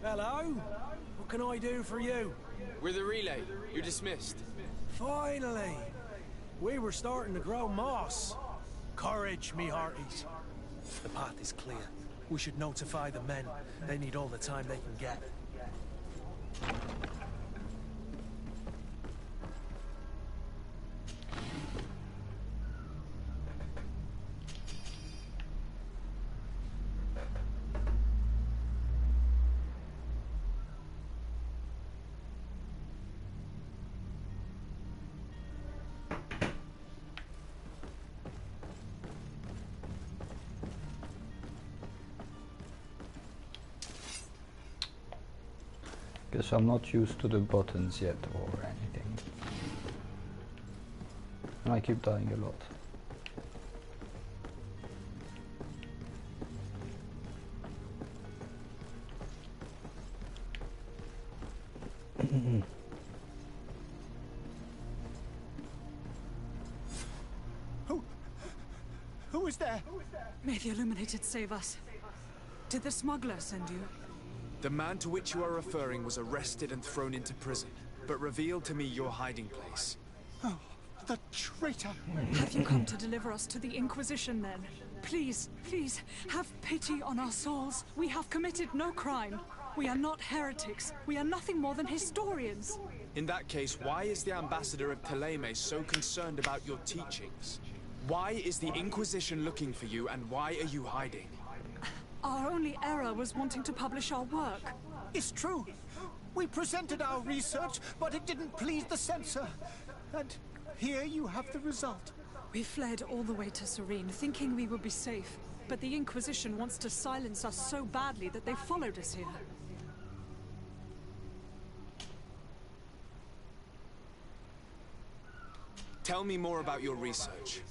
Hello? What can I do for you? We're the relay. You're dismissed. Finally! We were starting to grow moss. Courage, me hearties. The path is clear. We should notify the men. They need all the time they can get. Guess I'm not used to the buttons yet or anything. And I keep dying a lot. Who is there? May the Illuminated save us. Did the smuggler send you? The man to which you are referring was arrested and thrown into prison, but revealed to me your hiding place. Oh, the traitor! Have you come to deliver us to the Inquisition then? Please, please, have pity on our souls. We have committed no crime. We are not heretics. We are nothing more than historians. In that case, why is the ambassador of Teleme so concerned about your teachings? Why is the Inquisition looking for you, and why are you hiding? Our only error was wanting to publish our work. It's true. We presented our research, but it didn't please the censor. And here you have the result. We fled all the way to Serene, thinking we would be safe. But the Inquisition wants to silence us so badly that they followed us here. Tell me more about your research.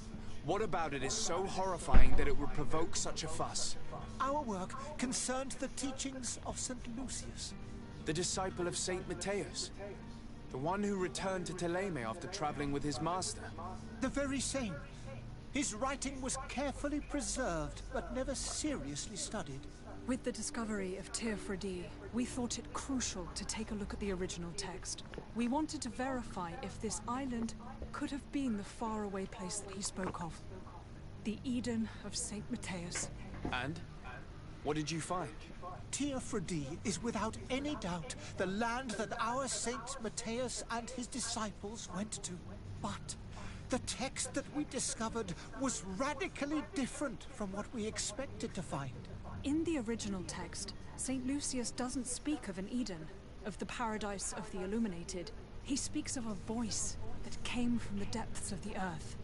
What about it is so horrifying that it would provoke such a fuss? Our work concerned the teachings of St. Lucius. The disciple of Saint Matthias. The one who returned to Teleme after traveling with his master. The very same. His writing was carefully preserved, but never seriously studied. With the discovery of Teofredi, we thought it crucial to take a look at the original text. We wanted to verify if this island could have been the faraway place that he spoke of. The Eden of Saint Matthias. And? What did you find? Teofredi is without any doubt the land that our Saint Matthias and his disciples went to. But the text that we discovered was radically different from what we expected to find. In the original text, St. Lucius doesn't speak of an Eden, of the paradise of the Illuminated. He speaks of a voice that came from the depths of the earth,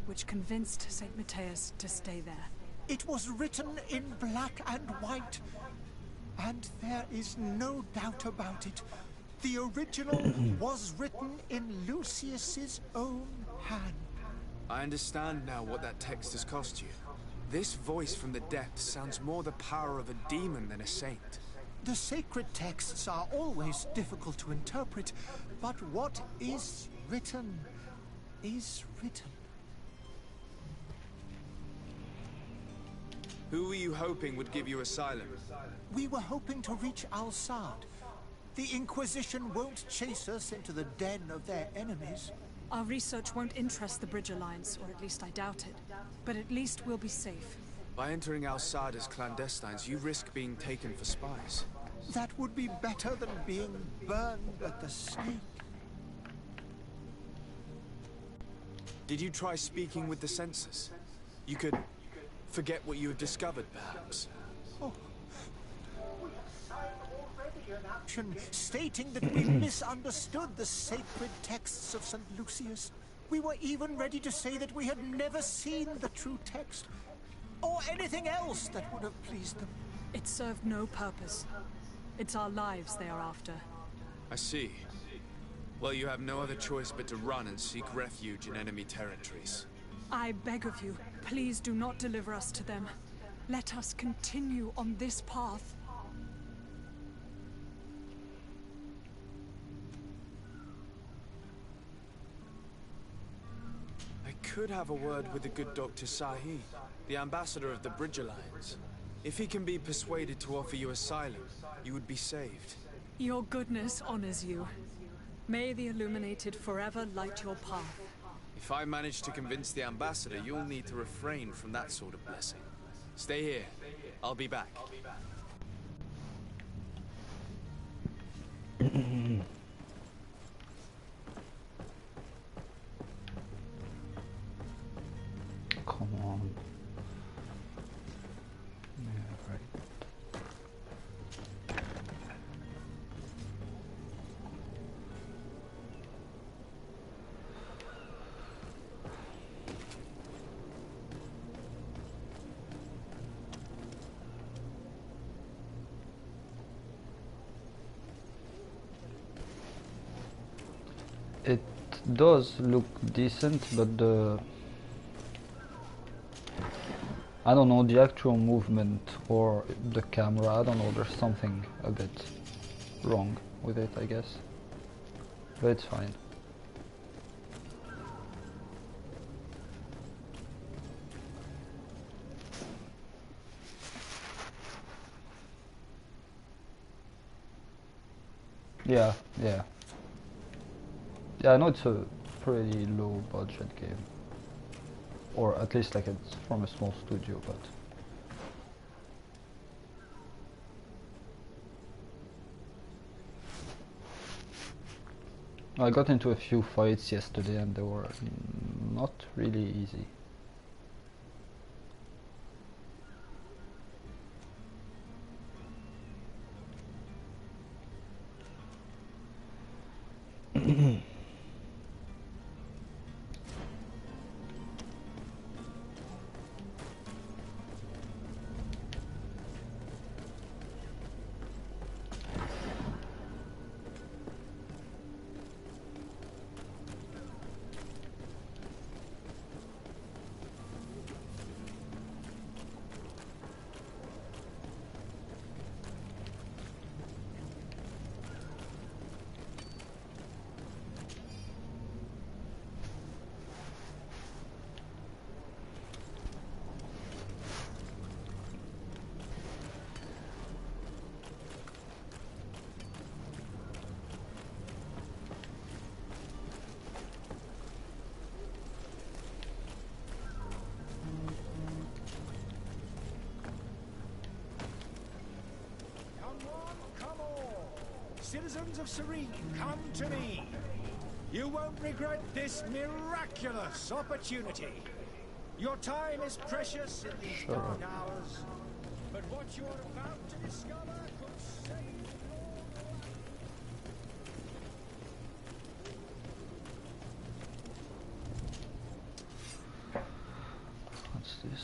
which convinced St. Matthias to stay there. It was written in black and white, and there is no doubt about it. The original was written in Lucius's own hand. I understand now what that text has cost you. This voice from the depths sounds more the power of a demon than a saint. The sacred texts are always difficult to interpret, but what is written is written. Who were you hoping would give you asylum? We were hoping to reach Al-Sad. The Inquisition won't chase us into the den of their enemies. Our research won't interest the Bridge Alliance, or at least I doubt it. But at least we'll be safe. By entering Al-Sad's clandestines, you risk being taken for spies. That would be better than being burned at the stake. Did you try speaking with the censors? You could forget what you have discovered, perhaps. Oh. We have signed already an action stating that we misunderstood the sacred texts of St. Lucius. We were even ready to say that we had never seen the true text, or anything else that would have pleased them. It served no purpose. It's our lives they are after. I see. Well, you have no other choice but to run and seek refuge in enemy territories. I beg of you, please do not deliver us to them. Let us continue on this path. I could have a word with the good Dr. Sahi, the ambassador of the Bridge Alliance. If he can be persuaded to offer you asylum, you would be saved. Your goodness honors you. May the Illuminated forever light your path. If I manage to convince the ambassador, you'll need to refrain from that sort of blessing. Stay here. I'll be back. Come on. Yeah, right. It does look decent, but I don't know, the actual movement or the camera, I don't know, there's something a bit wrong with it, I guess. But it's fine. Yeah. Yeah, I know it's a pretty low budget game. Or at least like it's from a small studio, but... I got into a few fights yesterday and they were not really easy. Citizens of Serene, come to me. You won't regret this miraculous opportunity. Your time is precious in these dark hours, but what you are about to discover could save your life. What's this?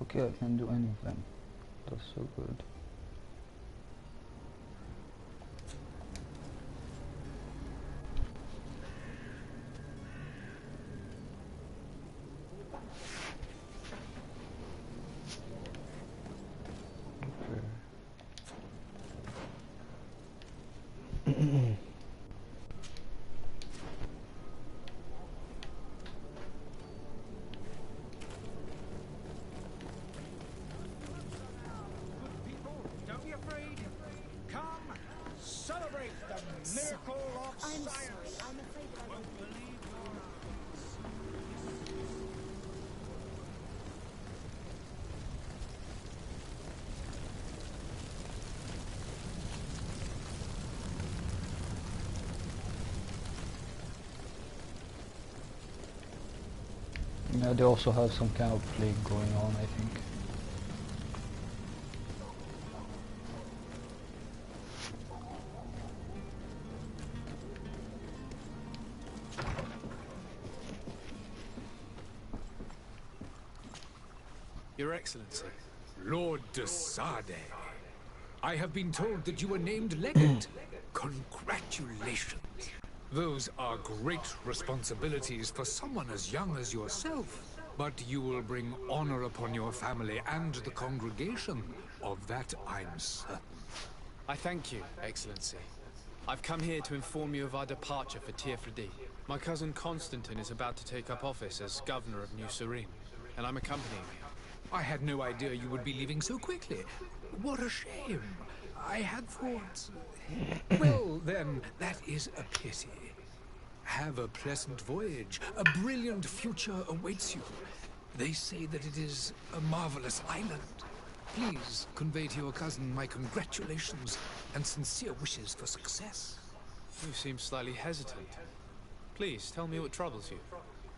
Okay, I can do any of them. That's so good. Miracle I'm sorry. I'm afraid that I won't believe. Yeah, they also have some kind of plague going on, I think. Your Excellency. Lord de Sade, I have been told that you were named Legate. Congratulations. Those are great responsibilities for someone as young as yourself. But you will bring honor upon your family and the congregation. Of that I'm certain. I thank you, Excellency. I've come here to inform you of our departure for Teofredi. My cousin Constantine is about to take up office as Governor of New Serene, and I'm accompanying you. I had no idea you would be leaving so quickly. What a shame. I had thought... Well, then, that is a pity. Have a pleasant voyage. A brilliant future awaits you. They say that it is a marvelous island. Please convey to your cousin my congratulations and sincere wishes for success. You seem slightly hesitant. Please, tell me what troubles you.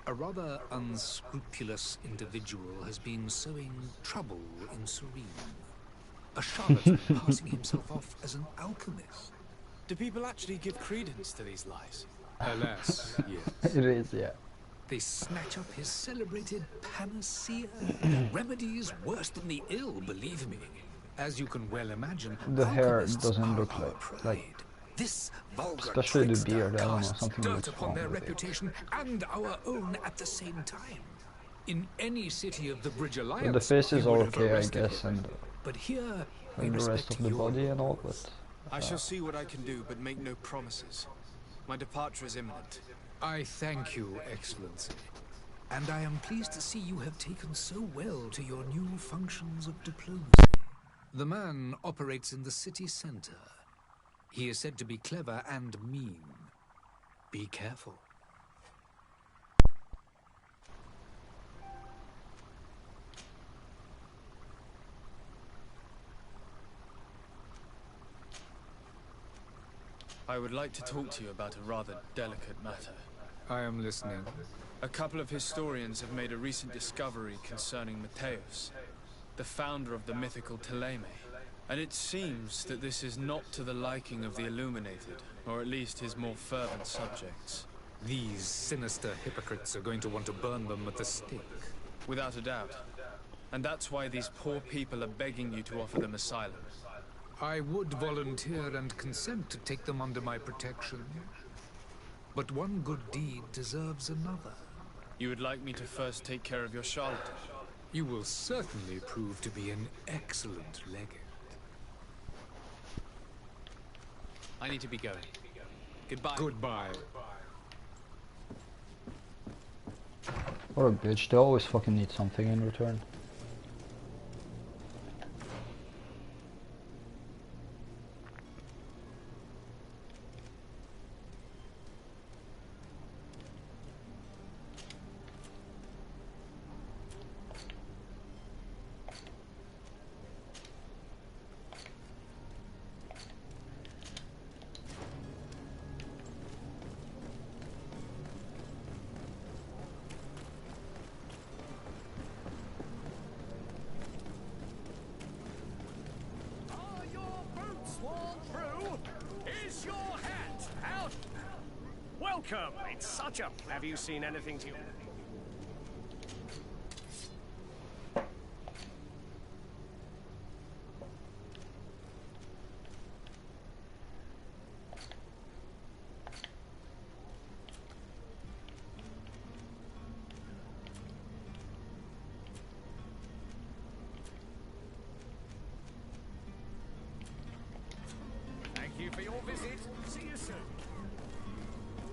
A rather unscrupulous individual has been sowing trouble in Serene. A charlatan passing himself off as an alchemist. Do people actually give credence to these lies? Alas, yes. It is, yeah. They snatch up his celebrated panacea. Remedies worse than the ill, believe me. As you can well imagine, The hair alchemists doesn't are look our like pride. This vulgar especially the trickster beard, I don't know, casts something dirt looks upon wrong their with it. reputation and our own at the same time. In any city of the Bridge But Alliance, the faces we are would have okay, I arrested guess, him. and But here, we the rest respect of the your body and all, but... I shall see what I can do, but make no promises. My departure is imminent. I thank you, Excellency. And I am pleased to see you have taken so well to your new functions of diplomacy. The man operates in the city center. He is said to be clever and mean. Be careful. I would like to talk to you about a rather delicate matter. I am listening. A couple of historians have made a recent discovery concerning Mateus, the founder of the mythical Teleme. And it seems that this is not to the liking of the Illuminated, or at least his more fervent subjects. These sinister hypocrites are going to want to burn them at the stake. Without a doubt. And that's why these poor people are begging you to offer them asylum. I would volunteer and consent to take them under my protection. But one good deed deserves another. You would like me to first take care of your charlatan? You will certainly prove to be an excellent legate. I need to be going. Goodbye. Goodbye. What a bitch, they always fucking need something in return. Welcome! It's such a... Have you seen anything to... Thank you for your visit. See you soon.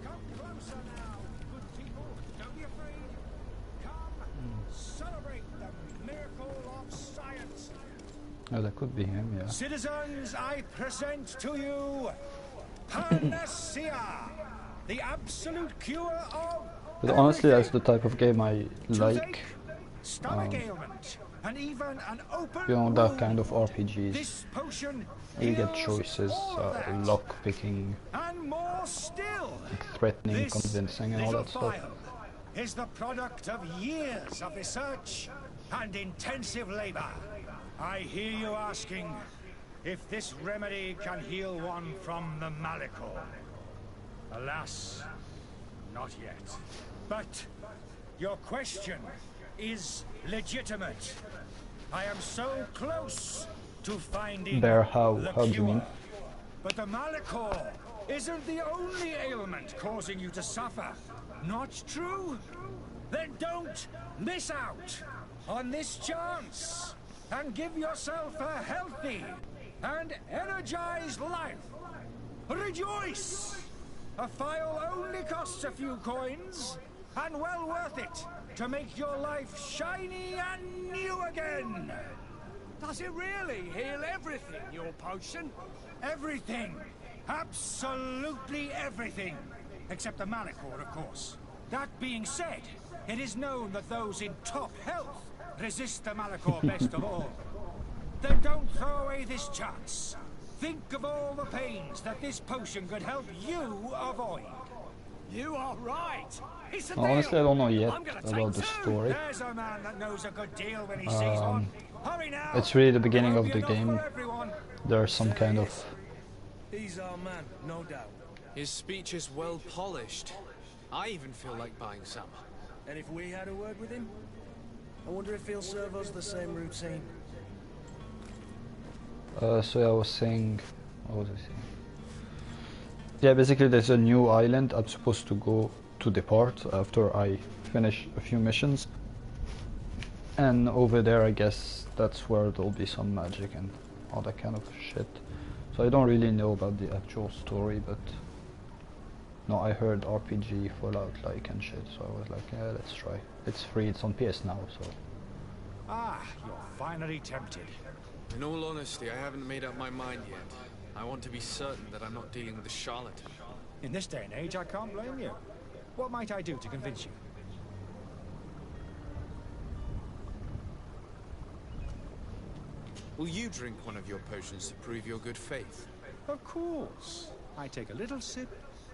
Come closer now, good people. Don't be afraid. Come, celebrate the miracle of science. Oh, that could be him, yeah. Citizens, I present to you Panacea! The absolute cure of But honestly, that's the everything. type of game I like. Stomach ailment, and even an open You know, that kind of wound. RPGs. This potion You get heals choices, all of that. lock picking, And more still. threatening, This convincing, and all little that stuff. vial is the product of years of research and intensive labor. I hear you asking if this remedy can heal one from the Malachor. Alas, not yet. But your question is legitimate. I am so close to finding Bear, how the do you cure. mean? But the Malachor isn't the only ailment causing you to suffer. Not true? Then don't miss out on this chance and give yourself a healthy and energized life. Rejoice! A file only costs a few coins, and well worth it to make your life shiny and new again. Does it really heal everything, your potion? Everything. Absolutely everything. Except the Malachor, of course. That being said, it is known that those in top health resist the Malachor best of all. Then don't throw away this chance. Think of all the pains that this potion could help you avoid. You are right. It's a Honestly, I don't know yet I'm gonna about take the two. story. There's a man that knows a good deal when he sees one. Hurry now. It's really the beginning There'll of be the enough game. for everyone. There's some kind of... He's our man, no doubt. His speech is well polished. I even feel like buying some. And if we had a word with him? I wonder if he'll serve us the same routine. so yeah, I was saying... What was I saying? Yeah, basically there's a new island I'm supposed to go to depart after I finish a few missions. And over there I guess that's where there'll be some magic and all that kind of shit. So I don't really know about the actual story, but... No, I heard RPG, Fallout-like and shit, so I was like, yeah, let's try. It's free, it's on PS now, so... Ah, you're finally tempted. In all honesty, I haven't made up my mind yet. I want to be certain that I'm not dealing with a charlatan. In this day and age, I can't blame you. What might I do to convince you? Will you drink one of your potions to prove your good faith? Of course. I take a little sip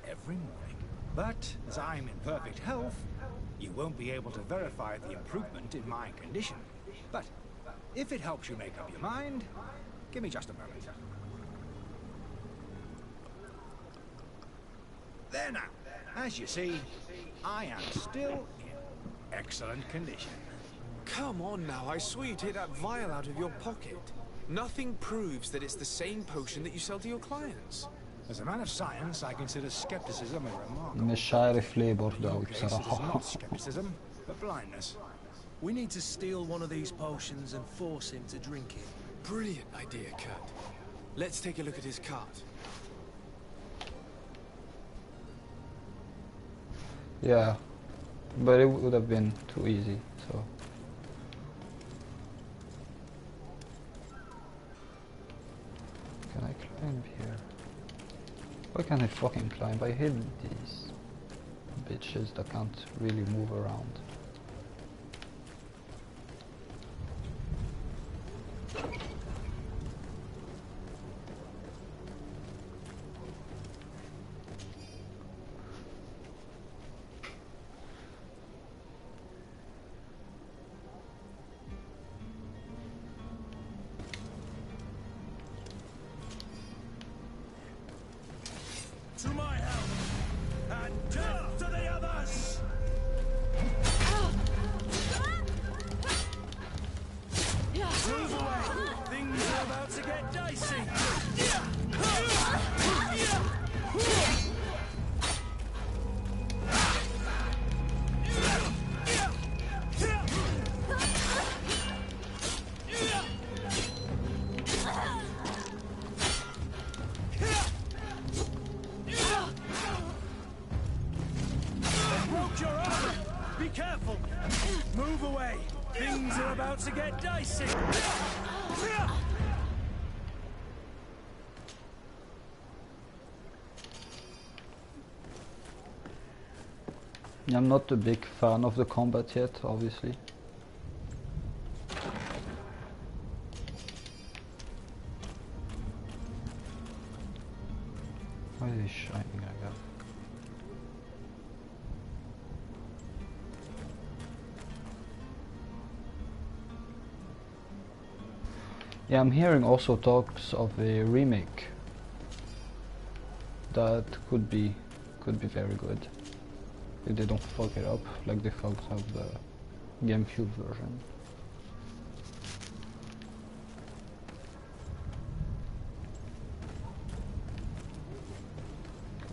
every morning. But as I'm in perfect health, you won't be able to verify the improvement in my condition. But if it helps you make up your mind, give me just a moment. There now. As you see, I am still in excellent condition. Come on now, I swear you take that vial out of your pocket. Nothing proves that it's the same potion that you sell to your clients. As a man of science, I consider skepticism a remarkable. مش عارف ليه برضه In أوي your case, it is بصراحة. not skepticism, but blindness. We need to steal one of these potions and force him to drink it. Brilliant idea, Kurt. Let's take a look at his cart. Yeah, but it would have been too easy, so... Can I climb here? Why can't I fucking climb? I hate these bitches that can't really move around. To my help! And death to the others! Move away! Things are about to get dicey! Broke your armor! Be careful! Move away! Things are about to get dicey! I'm not a big fan of the combat yet, obviously. Why is he shining like that? Yeah, I'm hearing also talks of a remake that could be very good if they don't fuck it up like they fucked up the GameCube version.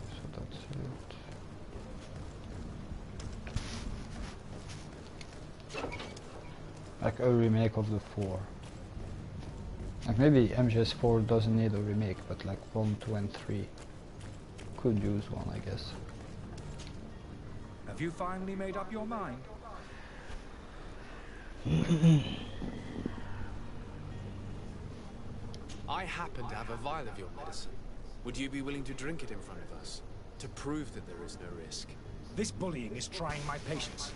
So that's it. Like a remake of the 4. Like maybe MGS4 doesn't need a remake, but like 1, 2 and 3 could use one, I guess. Have you finally made up your mind? I happen to have a vial of your medicine. Would you be willing to drink it in front of us? To prove that there is no risk? This bullying is trying my patience.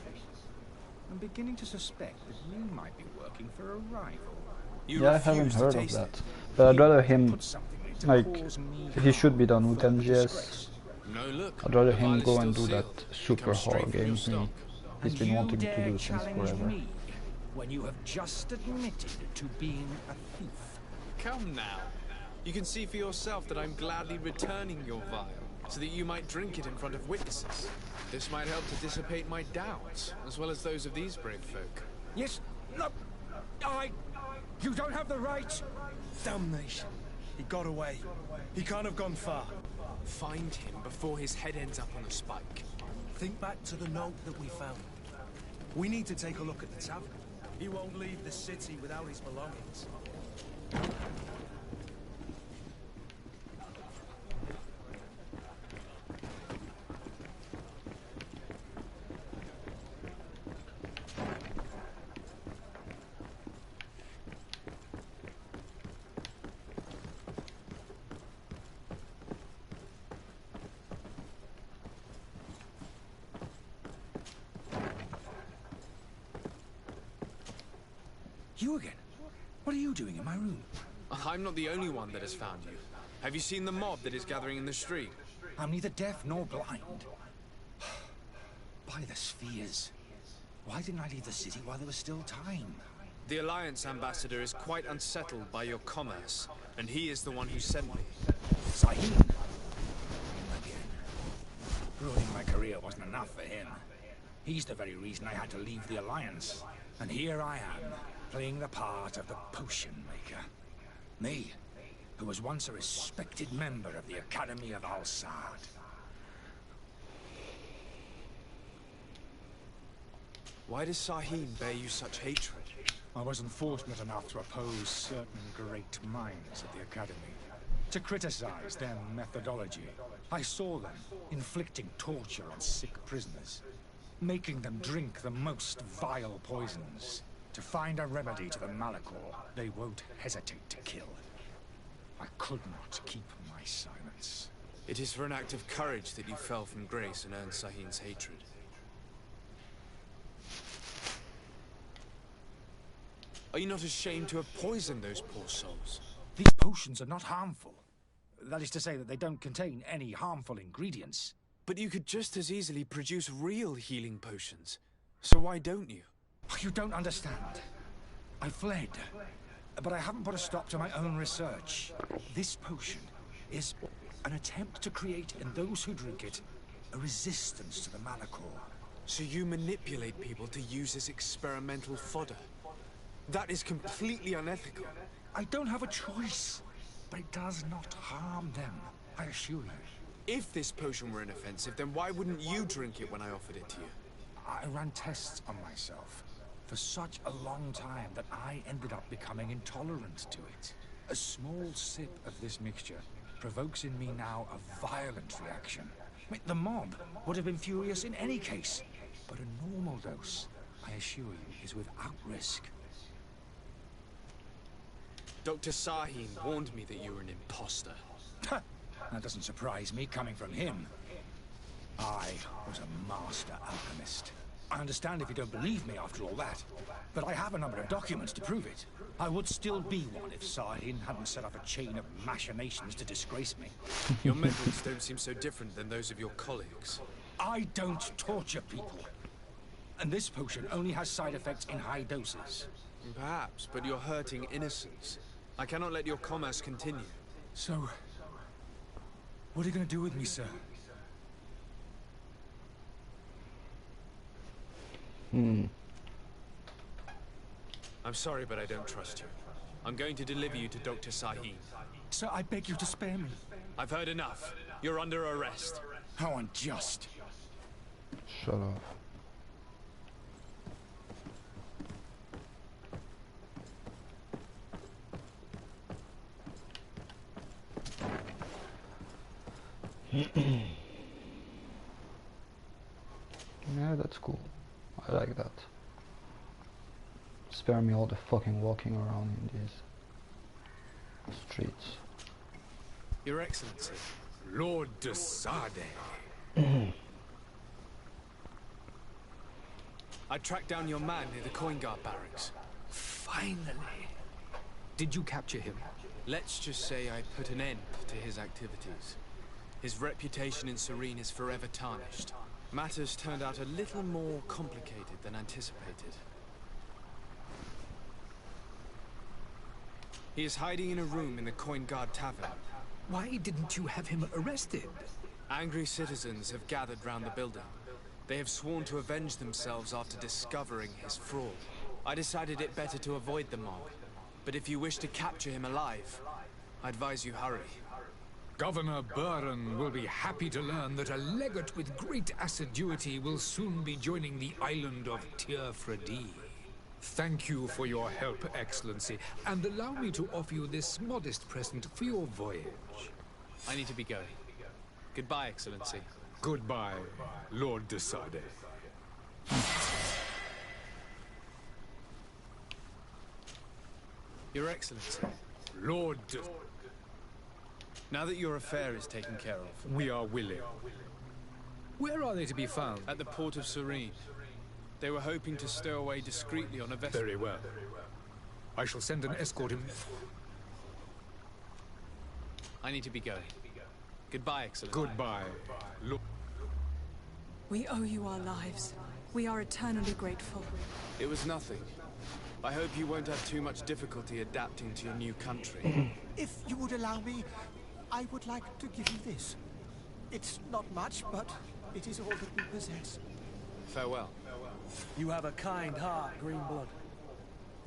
I'm beginning to suspect that you might be working for a rival. Yeah, I haven't heard of that. But I'd rather him, like, he should be done with MGS. No, look. I'd rather him go and do that super horror game he's been wanting to do since forever. Me when you have just admitted to being a thief. Come now. You can see for yourself that I'm gladly returning your vial, so that you might drink it in front of witnesses. This might help to dissipate my doubts, as well as those of these brave folk. Yes, no, you don't have the right. Damnation. He got away. He can't have gone far. Find him before his head ends up on a spike. Think back to the note that we found. We need to take a look at the tavern. He won't leave the city without his belongings. You again? What are you doing in my room? I'm not the only one that has found you. Have you seen the mob that is gathering in the street? I'm neither deaf nor blind. By the spheres. Why didn't I leave the city while there was still time? The Alliance ambassador is quite unsettled by your commerce, and he is the one who sent me. Sahib. Again. Ruining my career wasn't enough for him. He's the very reason I had to leave the Alliance. And here I am, playing the part of the potion maker. Me, who was once a respected member of the Academy of Al-Sad. Why does Sahim bear you such hatred? I wasn't fortunate enough to oppose certain great minds at the Academy. To criticize their methodology. I saw them inflicting torture on sick prisoners. Making them drink the most vile poisons. To find a remedy to the Malachor they won't hesitate to kill. I could not keep my silence. It is for an act of courage that you fell from grace and earned Sahin's hatred. Are you not ashamed to have poisoned those poor souls? These potions are not harmful. That is to say that they don't contain any harmful ingredients. But you could just as easily produce real healing potions. So why don't you? You don't understand. I fled, but I haven't put a stop to my own research. This potion is an attempt to create in those who drink it a resistance to the Malachor. So you manipulate people to use as experimental fodder? That is completely unethical. I don't have a choice, but it does not harm them, I assure you. If this potion were inoffensive, then why wouldn't you drink it when I offered it to you? I ran tests on myself for such a long time that I ended up becoming intolerant to it. A small sip of this mixture provokes in me now a violent reaction. I mean, the mob would have been furious in any case, but a normal dose, I assure you, is without risk. Dr. Sahin warned me that you were an imposter. That doesn't surprise me coming from him. I was a master alchemist. I understand if you don't believe me after all that, but I have a number of documents to prove it. I would still be one if Sahin hadn't set up a chain of machinations to disgrace me. Your methods don't seem so different than those of your colleagues. I don't torture people. And this potion only has side effects in high doses. Perhaps, but you're hurting innocents. I cannot let your commerce continue. So, what are you going to do with me, sir? I'm sorry, but I don't trust you. I'm going to deliver you to Dr. Sahin. Sir, I beg you to spare me. I've heard enough. You're under arrest. How unjust. Shut up. Yeah, that's cool. I like that. Spare me all the fucking walking around in these streets. Your Excellency. Lord de Sade. I tracked down your man near the coin guard barracks. Finally. Did you capture him? Let's just say I put an end to his activities. His reputation in Serene is forever tarnished. Matters turned out a little more complicated than anticipated. He is hiding in a room in the Coin Guard Tavern. Why didn't you have him arrested? Angry citizens have gathered round the building. They have sworn to avenge themselves after discovering his fraud. I decided it better to avoid the mob. But if you wish to capture him alive, I advise you hurry. Governor Buren will be happy to learn that a legate with great assiduity will soon be joining the island of Teofredi. Thank you for your help, Excellency, and allow me to offer you this modest present for your voyage. I need to be going. Goodbye, Excellency. Goodbye, Lord de Sade. Your Excellency. Lord de... Now that your affair is taken care of, We are willing. Where are they to be found? at the port of Serene, they were hoping to stow away discreetly on a vessel. Very well. I shall send an escort him. I need to be going. Goodbye, Excellency. Goodbye, Lord. We owe you our lives. We are eternally grateful. It was nothing. I hope you won't have too much difficulty adapting to your new country. If you would allow me, I would like to give you this. It's not much, but it is all that we possess. Farewell. You have a kind heart, Greenblood.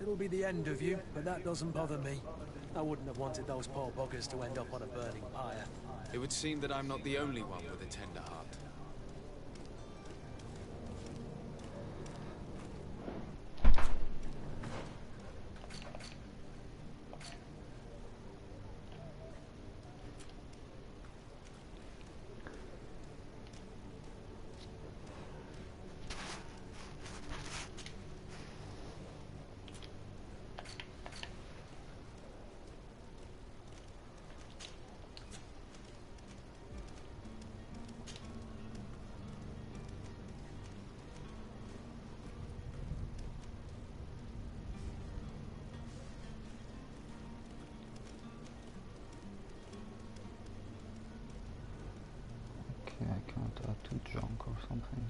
It'll be the end of you, but that doesn't bother me. I wouldn't have wanted those poor buggers to end up on a burning pyre. It would seem that I'm not the only one with a tender heart. Okay, I can't add to junk or something.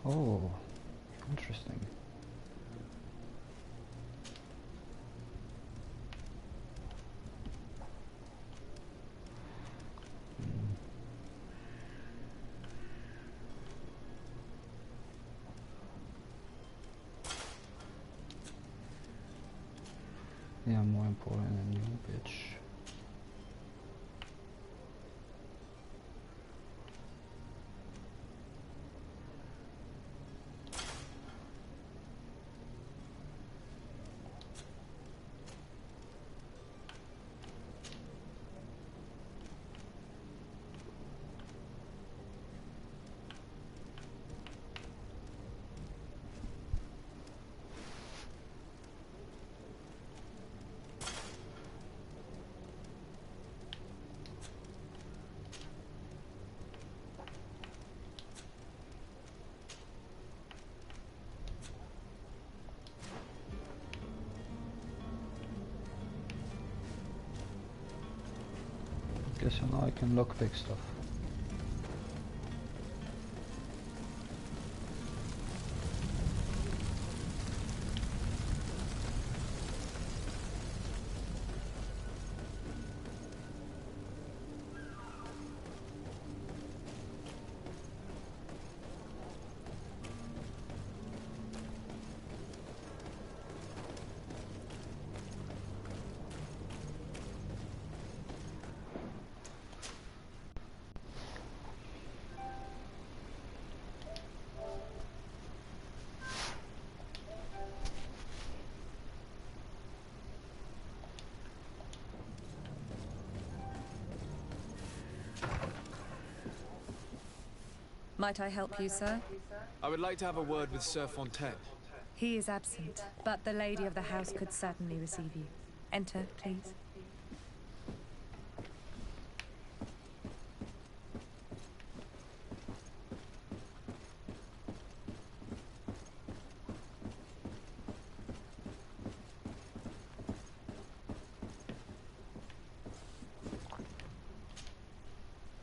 Oh, interesting. Yeah, more important than you, bitch. Guess now I can lockpick stuff. Might I help you, sir? I would like to have a word with Sir Fontaine. He is absent, but the lady of the house could certainly receive you. Enter, please.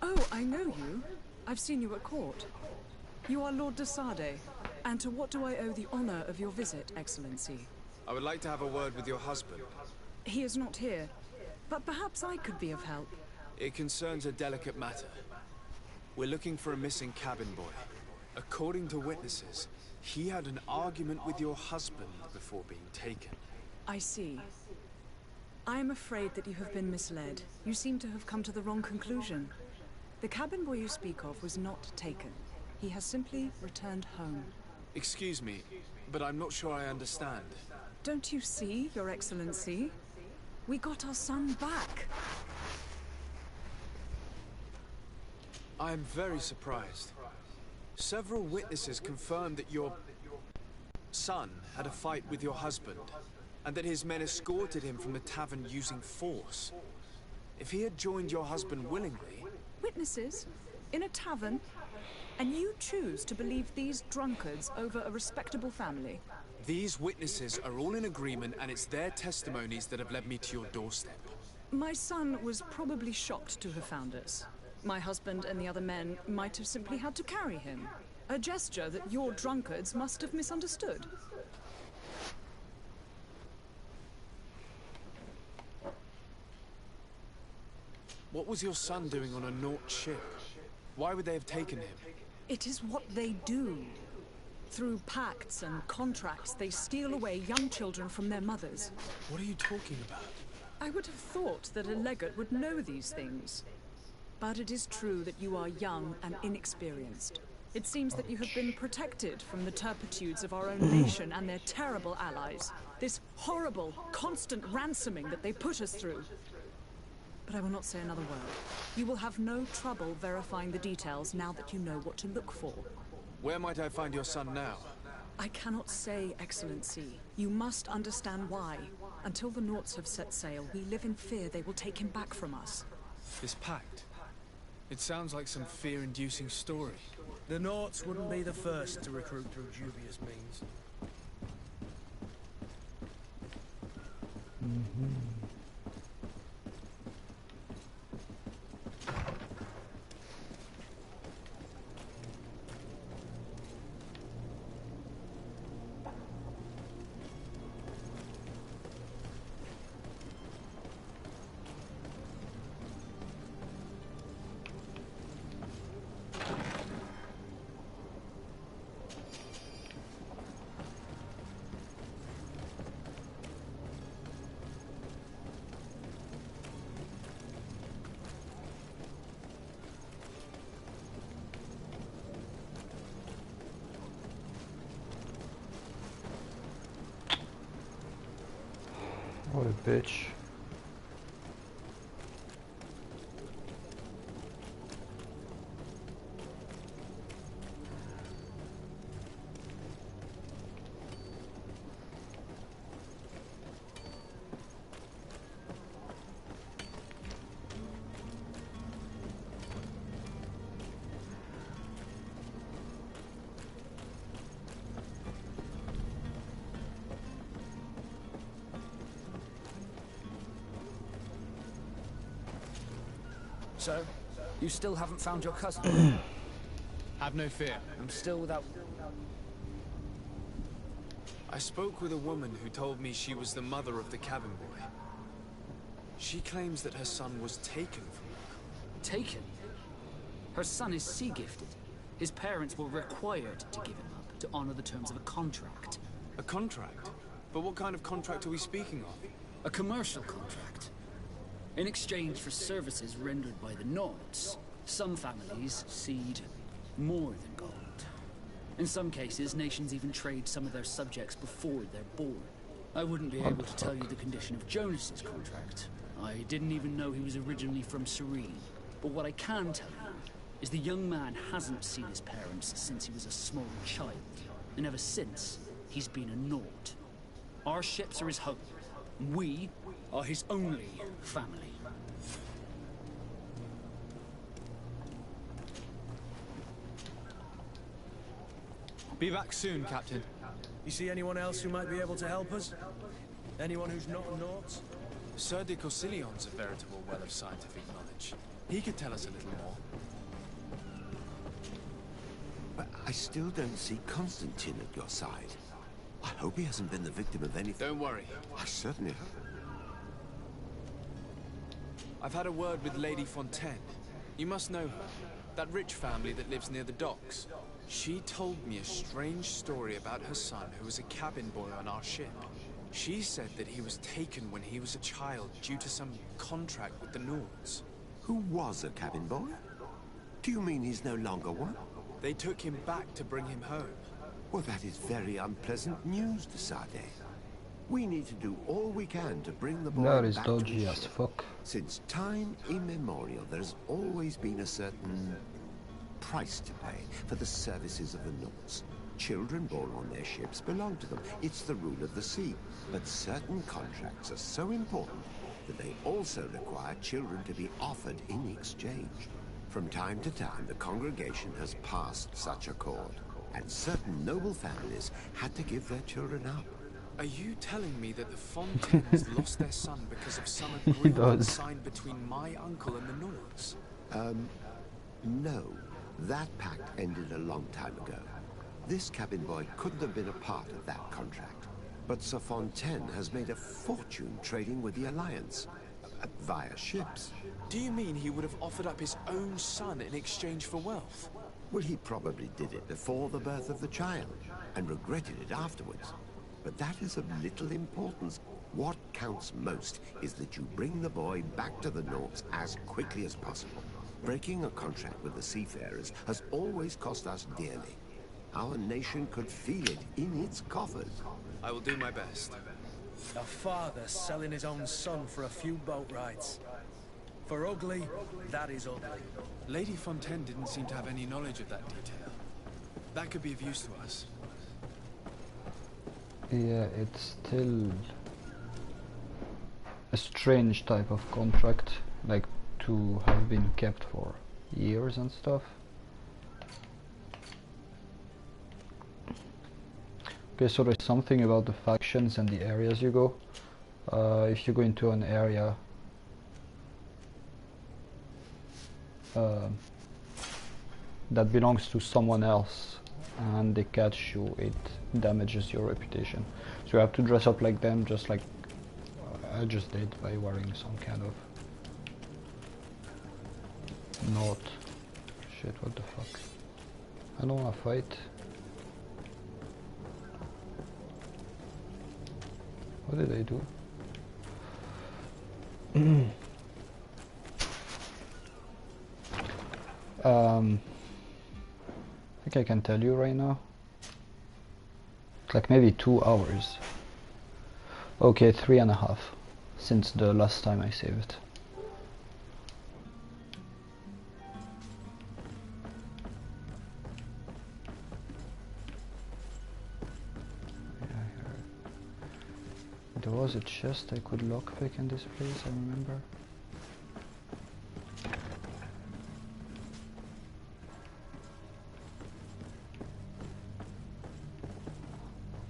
Oh, I know you. I've seen you at court. You are Lord de Sade. And to what do I owe the honor of your visit, Excellency? I would like to have a word with your husband. He is not here, but perhaps I could be of help. It concerns a delicate matter. We're looking for a missing cabin boy. According to witnesses, he had an argument with your husband before being taken. I see. I am afraid that you have been misled. You seem to have come to the wrong conclusion. The cabin boy you speak of was not taken. He has simply returned home. Excuse me, but I'm not sure I understand. Don't you see, Your Excellency? We got our son back. I am very surprised. Several witnesses confirmed that your son had a fight with your husband, and that his men escorted him from the tavern using force. If he had joined your husband willingly... Witnesses? In a tavern? And you choose to believe these drunkards over a respectable family? These witnesses are all in agreement, and it's their testimonies that have led me to your doorstep. My son was probably shocked to have found us. My husband and the other men might have simply had to carry him. A gesture that your drunkards must have misunderstood. What was your son doing on a Naut ship? Why would they have taken him? It is what they do. Through pacts and contracts, they steal away young children from their mothers. What are you talking about? I would have thought that a legate would know these things. But it is true that you are young and inexperienced. It seems that you have been protected from the turpitudes of our own nation and their terrible allies. This horrible, constant ransoming that they put us through. But I will not say another word. You will have no trouble verifying the details now that you know what to look for. Where might I find your son now? I cannot say, Excellency. You must understand why. Until the Nauts have set sail, we live in fear they will take him back from us. This pact? It sounds like some fear-inducing story. The Nauts wouldn't be the first to recruit through dubious means. What a bitch. So, you still haven't found your cousin? Have no fear. I'm still without... I spoke with a woman who told me she was the mother of the cabin boy. She claims that her son was taken from her. Taken? Her son is sea-gifted. His parents were required to give him up to honor the terms of a contract. A contract? But what kind of contract are we speaking of? A commercial contract. In exchange for services rendered by the Nords, some families cede more than gold. In some cases, nations even trade some of their subjects before they're born. I wouldn't be able to tell you the condition of Jonas's contract. I didn't even know he was originally from Serene. But what I can tell you is the young man hasn't seen his parents since he was a small child. And ever since, he's been a Nord. Our ships are his home. We are his only family. Be back soon, Captain. You see anyone else who might be able to help us? Anyone who's not a Naut? Sir de Corsillion's a veritable well of scientific knowledge. He could tell us a little more. But I still don't see Constantine at your side. I hope he hasn't been the victim of anything. Don't worry. I certainly hope. I've had a word with Lady Fontaine. You must know her. That rich family that lives near the docks. She told me a strange story about her son who was a cabin boy on our ship. She said that he was taken when he was a child due to some contract with the Nords. Who was a cabin boy? Do you mean he's no longer one? They took him back to bring him home. Well, that is very unpleasant news, de Sade. We need to do all we can to bring the boy That is back dodgy to the as ship. fuck. Since time immemorial, there's always been a certain price to pay for the services of the Nords. Children born on their ships belong to them. It's the rule of the sea. But certain contracts are so important that they also require children to be offered in exchange. From time to time, the congregation has passed such a cord, and certain noble families had to give their children up. Are you telling me that the Fontaines lost their son because of some agreement signed between my uncle and the Nords? No. That pact ended a long time ago. This cabin boy couldn't have been a part of that contract. But Sir Fontaine has made a fortune trading with the Alliance, via ships. Do you mean he would have offered up his own son in exchange for wealth? Well, he probably did it before the birth of the child, and regretted it afterwards. But that is of little importance. What counts most is that you bring the boy back to the Nords as quickly as possible. Breaking a contract with the seafarers has always cost us dearly. Our nation could feel it in its coffers. I will do my best. A father selling his own son for a few boat rides. For ugly, that is ugly. Lady Fontaine didn't seem to have any knowledge of that detail. That could be of use to us. Yeah, it's still a strange type of contract, like to have been kept for years and stuff. Okay, so there's something about the factions and the areas you go. If you go into an area that belongs to someone else and they catch you, it damages your reputation. So you have to dress up like them, just like I just did by wearing some kind of note. Shit, what the fuck? I don't wanna fight. What did I do? I think I can tell you right now. It's like maybe 2 hours. Okay, 3.5. since the last time I saved. There was a chest I could lockpick in this place, I remember.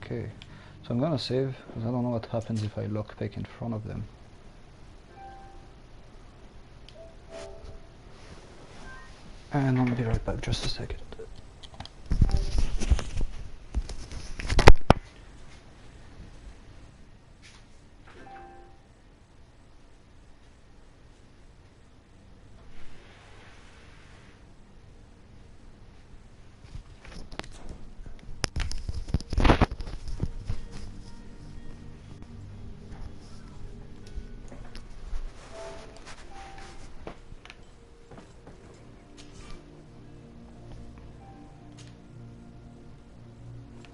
Okay, so I'm gonna save, because I don't know what happens if I lockpick in front of them. And I'll be right back, just a second.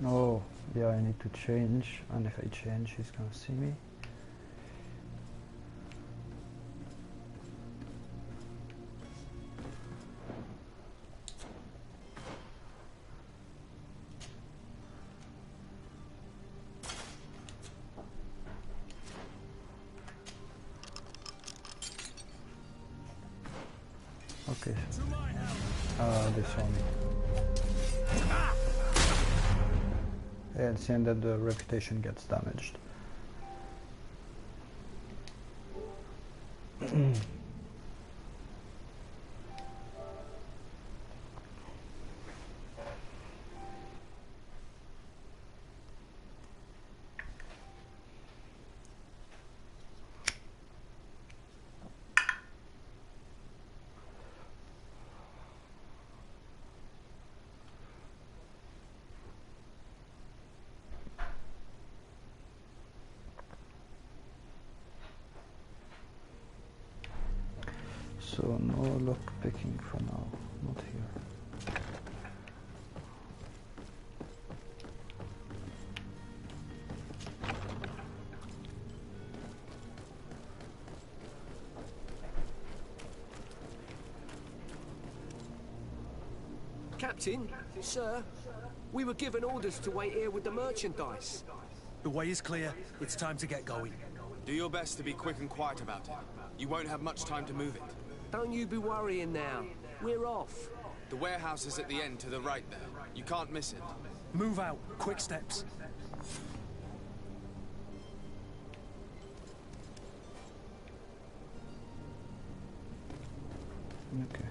Oh, yeah, I need to change, and if I change, he's gonna see me. Okay. This one. Yeah, it's saying that the reputation gets damaged. So no lock picking for now, not here. Captain, sir, we were given orders to wait here with the merchandise. The way is clear. It's time to get going. Do your best to be quick and quiet about it. You won't have much time to move it. Don't you be worrying now. We're off. The warehouse is at the end to the right there. You can't miss it. Move out. Quick steps. Okay.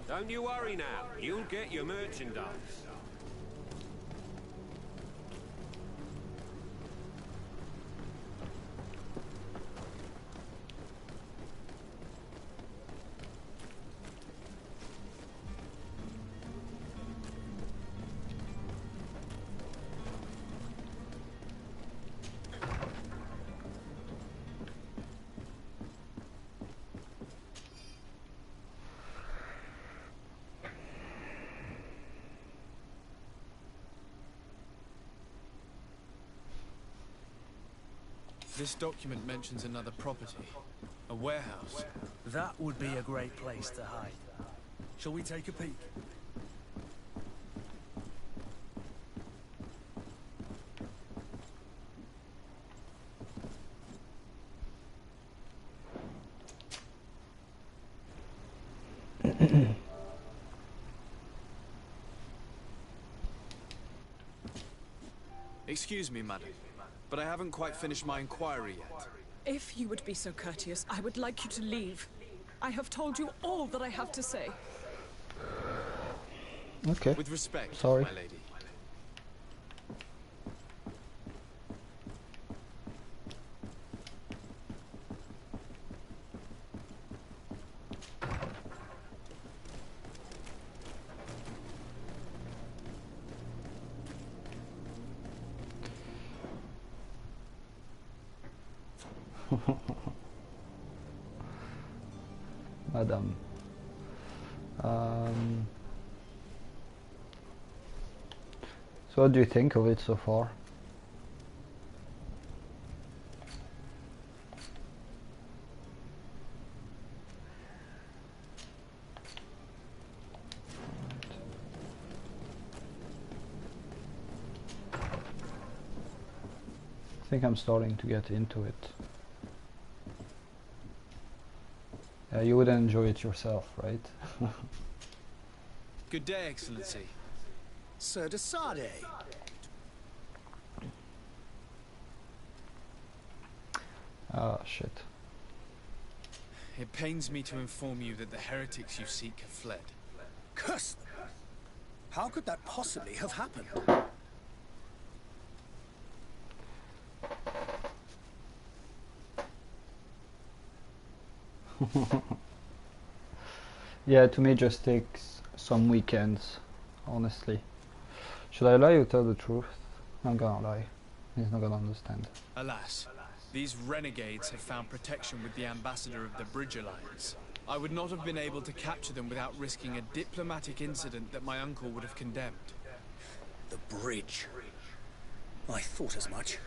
Don't you worry now. You'll get your merchandise. This document mentions another property. A warehouse. That would be a great place to hide. Shall we take a peek? Excuse me, madam, but I haven't quite finished my inquiry yet. If you would be so courteous, I would like you to leave. I have told you all that I have to say. Okay. With respect, sorry, my lady. Madam. So what do you think of it so far? I think I'm starting to get into it. You would enjoy it yourself, right? Good day, Excellency. Sir de Sade. Ah, shit. It pains me to inform you that the heretics you seek have fled. Curse them! How could that possibly have happened? Yeah, to me just takes some weekends, honestly. Should I lie or tell the truth? I'm gonna lie. He's not gonna understand. Alas, these renegades have found protection with the ambassador of the Bridge Alliance. I would not have been able to capture them without risking a diplomatic incident that my uncle would have condemned. The bridge. I thought as much.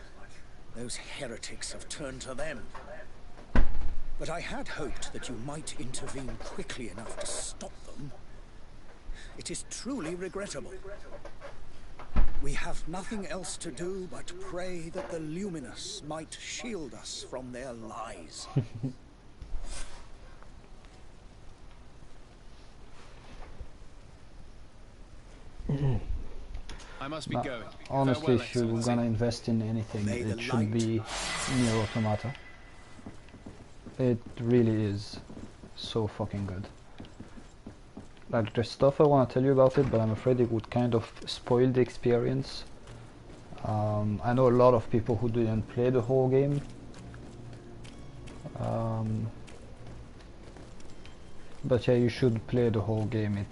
Those heretics have turned to them. But I had hoped that you might intervene quickly enough to stop them. It is truly regrettable. We have nothing else to do but pray that the Luminous might shield us from their lies. I must be going. Honestly, Farewell, if you're Excellency. gonna invest in anything, it should be Nier Automata. It really is so fucking good. Like, there's stuff I want to tell you about it, but I'm afraid it would kind of spoil the experience. I know a lot of people who didn't play the whole game. But yeah, you should play the whole game.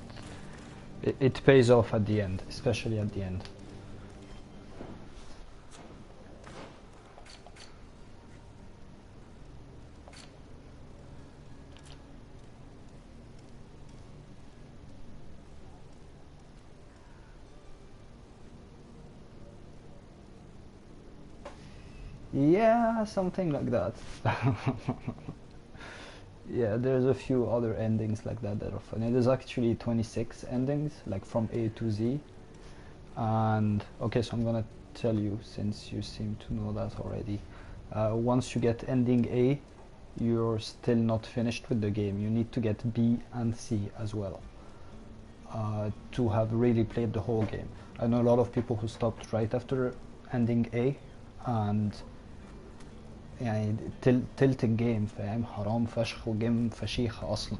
It pays off at the end, especially at the end. Yeah, something like that. Yeah, there's a few other endings like that that are funny. There's actually 26 endings, like from A to Z. And okay, so I'm gonna tell you, since you seem to know that already. Once you get ending A, you're still not finished with the game. You need to get B and C as well to have really played the whole game. I know a lot of people who stopped right after ending A, and يعني تلت الجيم فاهم حرام فشخ وجيم فشيخ اصلا.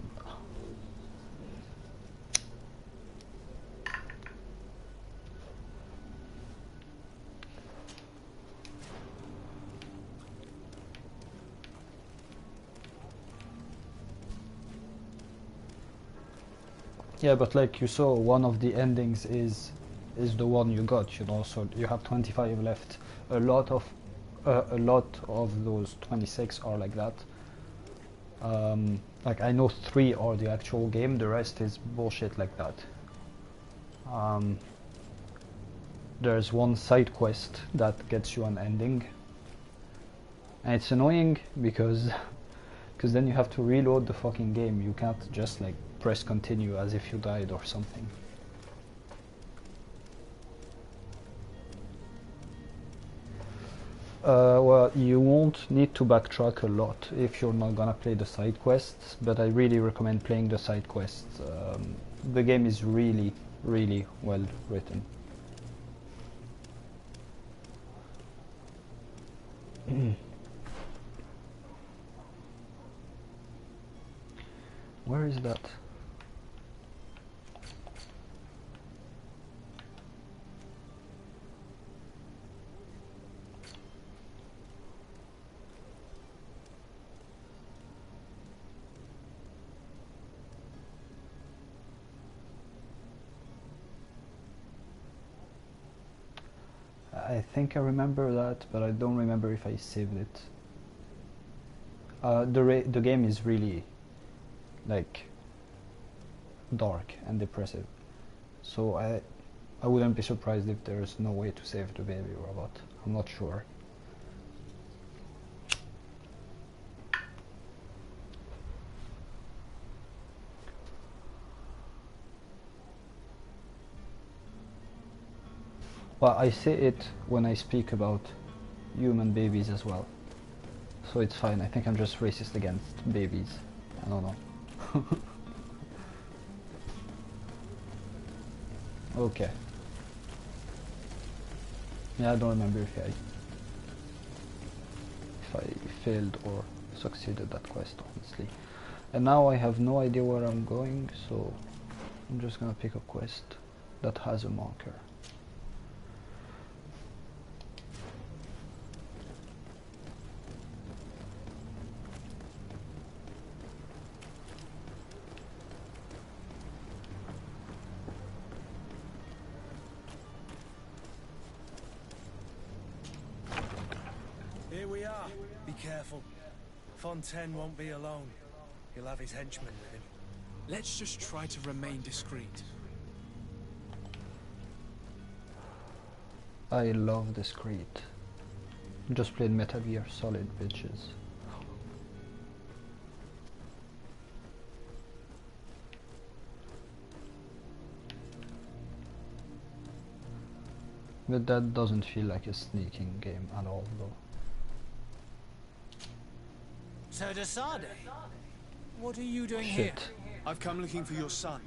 Yeah, but like you saw, one of the endings is the one you got, you know, so you have 25 left. A lot of those 26 are like that. Like I know 3 are the actual game, the rest is bullshit like that. There's one side quest that gets you an ending, and it's annoying because then you have to reload the fucking game. You can't just like press continue as if you died or something. Well, you won't need to backtrack a lot if you're not gonna play the side quests, but I really recommend playing the side quests. The game is really, really well written. Where is that? I think I remember that, but I don't remember if I saved it. the game is really like dark and depressive, so I wouldn't be surprised if there's no way to save the baby robot. I'm not sure. Well, I say it when I speak about human babies as well, so it's fine. I think I'm just racist against babies. I don't know. Okay. Yeah, I don't remember if I failed or succeeded that quest, honestly. And now I have no idea where I'm going, so I'm just gonna pick a quest that has a marker. Here we are. Be careful. Fontaine won't be alone. He'll have his henchmen with him. Let's just try to remain discreet. I love discreet. Just played Metal Gear Solid, bitches. But that doesn't feel like a sneaking game at all, though. Sir de Sade, what are you doing Shit. here? I've come looking for your son.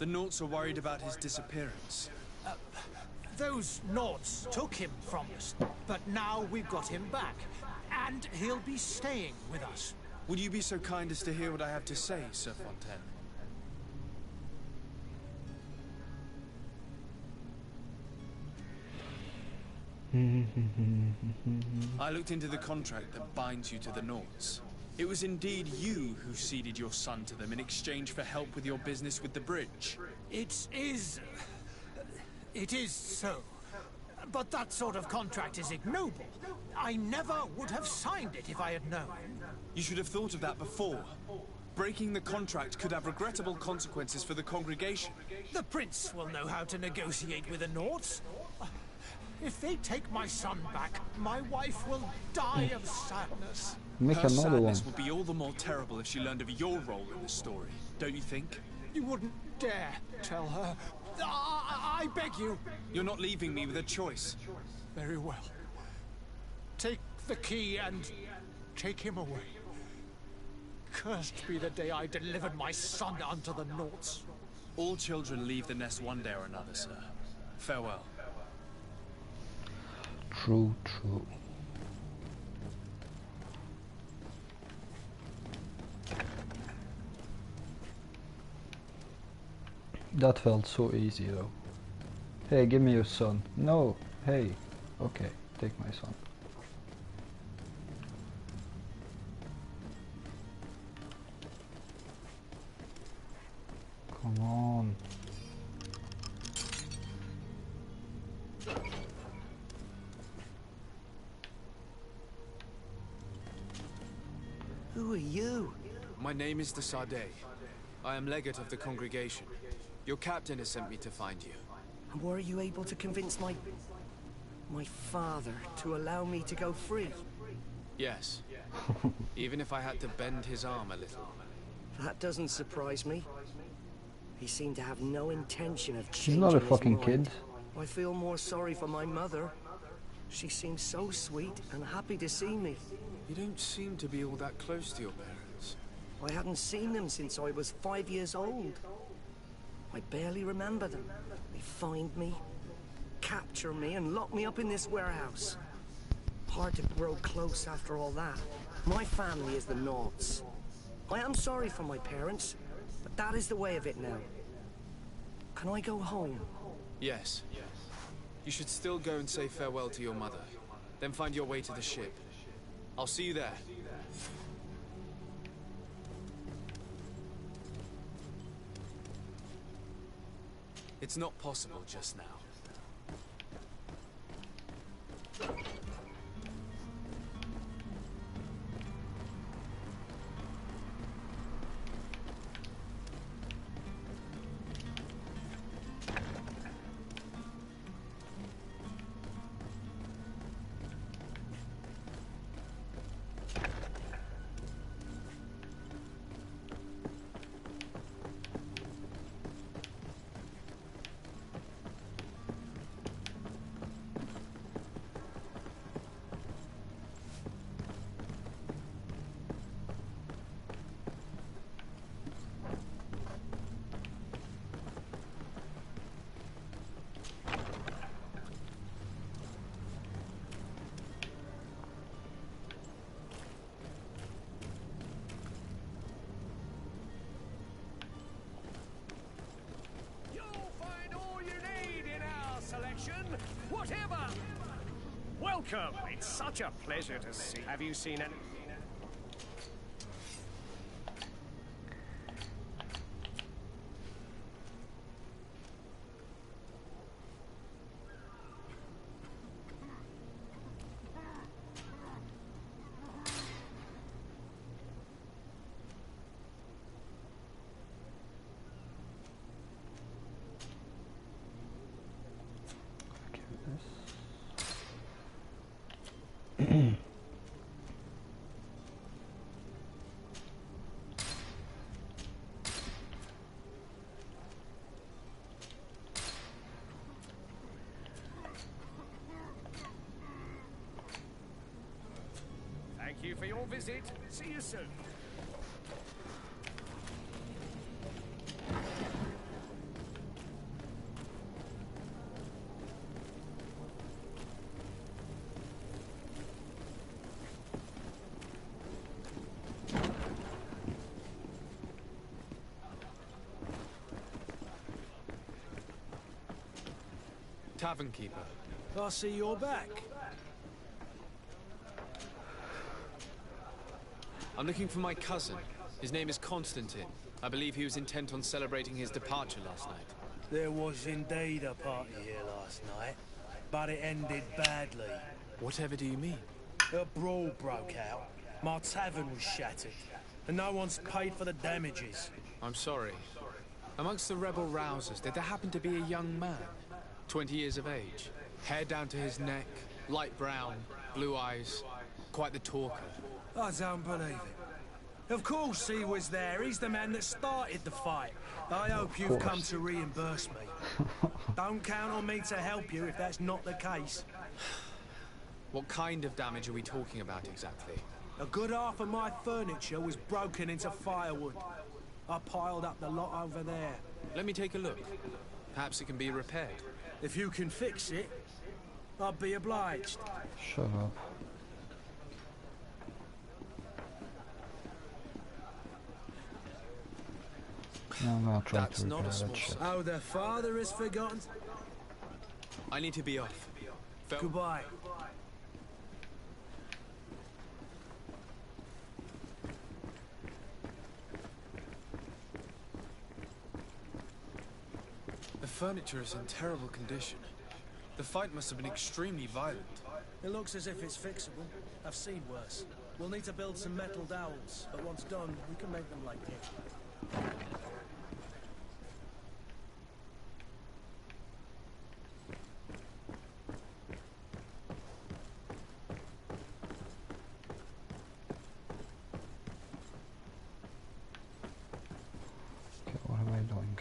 The Naughts are worried about his disappearance. Those Naughts took him from us, but now we've got him back, and he'll be staying with us. Would you be so kind as to hear what I have to say, Sir Fontaine? I looked into the contract that binds you to the Naughts. It was indeed you who ceded your son to them in exchange for help with your business with the bridge. It is so. But that sort of contract is ignoble. I never would have signed it if I had known. You should have thought of that before. Breaking the contract could have regrettable consequences for the congregation. The prince will know how to negotiate with the Naughts. If they take my son back, my wife will die of sadness. Make Her another one. sadness would be all the more terrible if she learned of your role in the story, don't you think? You wouldn't dare tell her. I beg you. You're not leaving me with a choice. Very well. Take the key and take him away. Cursed be the day I delivered my son unto the Naughts. All children leave the nest one day or another, sir. Farewell. True, true. That felt so easy though. Hey, give me your son. No, hey. Okay, take my son. Come on. Who are you? My name is de Sade. I am legate of the congregation. Your captain has sent me to find you. And were you able to convince my father to allow me to go free? Yes. Even if I had to bend his arm a little. That doesn't surprise me. He seemed to have no intention of He's changing not a his fucking mind. kid. I feel more sorry for my mother. She seems so sweet and happy to see me. You don't seem to be all that close to your parents. I hadn't seen them since I was 5 years old. I barely remember them. They find me, capture me, and lock me up in this warehouse. Hard to grow close after all that. My family is the Naughts. I am sorry for my parents, but that is the way of it now. Can I go home? Yes. You should still go and say farewell to your mother. Then find your way to the ship. I'll see you there. It's not possible just now. Whatever! Welcome! It's such a pleasure to see. Have you seen any? Thank you for your visit. See you soon. Tavern keeper. I see you're back. I'm looking for my cousin. His name is Constantine. I believe he was intent on celebrating his departure last night. There was indeed a party here last night, but it ended badly. Whatever do you mean? A brawl broke out. My tavern was shattered, and no one's paid for the damages. I'm sorry. Amongst the rebel rousers, did there happen to be a young man? 20 years of age, hair down to his neck, light brown, blue eyes, quite the talker. I don't believe it. Of course he was there. He's the man that started the fight. I hope you've come to reimburse me. Don't count on me to help you if that's not the case. What kind of damage are we talking about exactly? A good half of my furniture was broken into firewood. I piled up the lot over there. Let me take a look. Perhaps it can be repaired. If you can fix it, I'd be obliged. Shut up. No, I'm gonna try to repair that shit. Oh, the father has forgotten. I need to be off. Goodbye. The furniture is in terrible condition. The fight must have been extremely violent. It looks as if it's fixable. I've seen worse. We'll need to build some metal dowels, but once done, we can make them like this. Okay, what am I doing?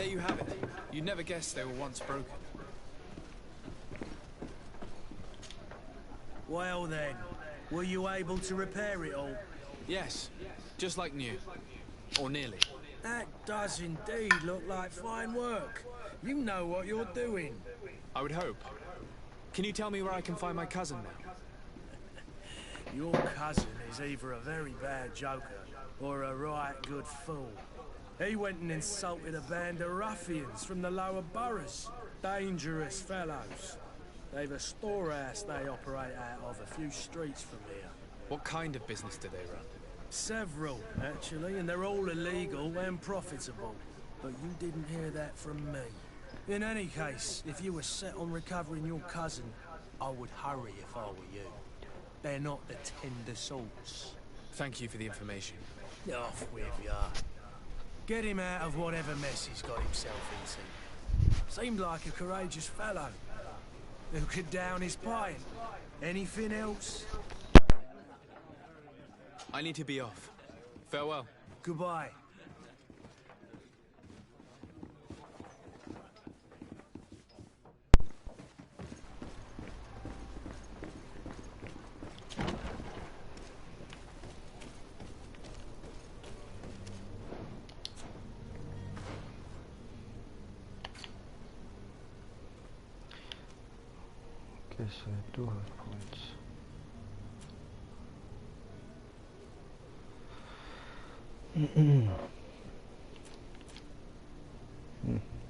There you have it. You'd never guess they were once broken. Well then, were you able to repair it all? Yes, just like new. Or nearly. That does indeed look like fine work. You know what you're doing. I would hope. Can you tell me where I can find my cousin now? Your cousin is either a very bad joker or a right good fool. He went and insulted a band of ruffians from the lower boroughs. Dangerous fellows. They've a storehouse they operate out of a few streets from here. What kind of business do they run? Several, actually, and they're all illegal and profitable. But you didn't hear that from me. In any case, if you were set on recovering your cousin, I would hurry if I were you. They're not the tender sorts. Thank you for the information. Off with ya. Get him out of whatever mess he's got himself into. Seemed like a courageous fellow. Who could down his pint? Anything else? I need to be off. Farewell. Goodbye. Okay, so I do have points.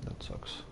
That sucks.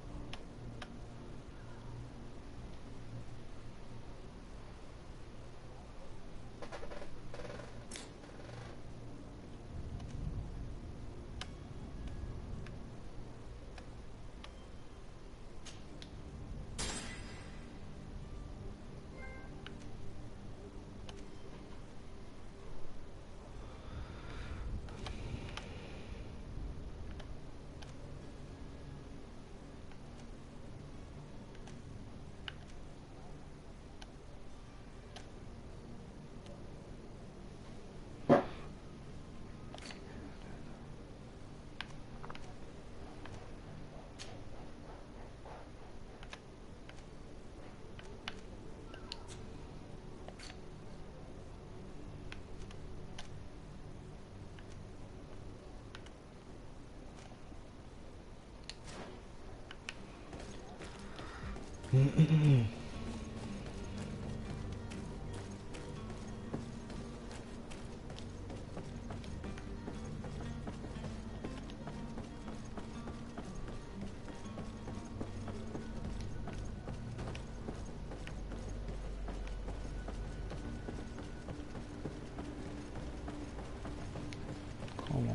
Come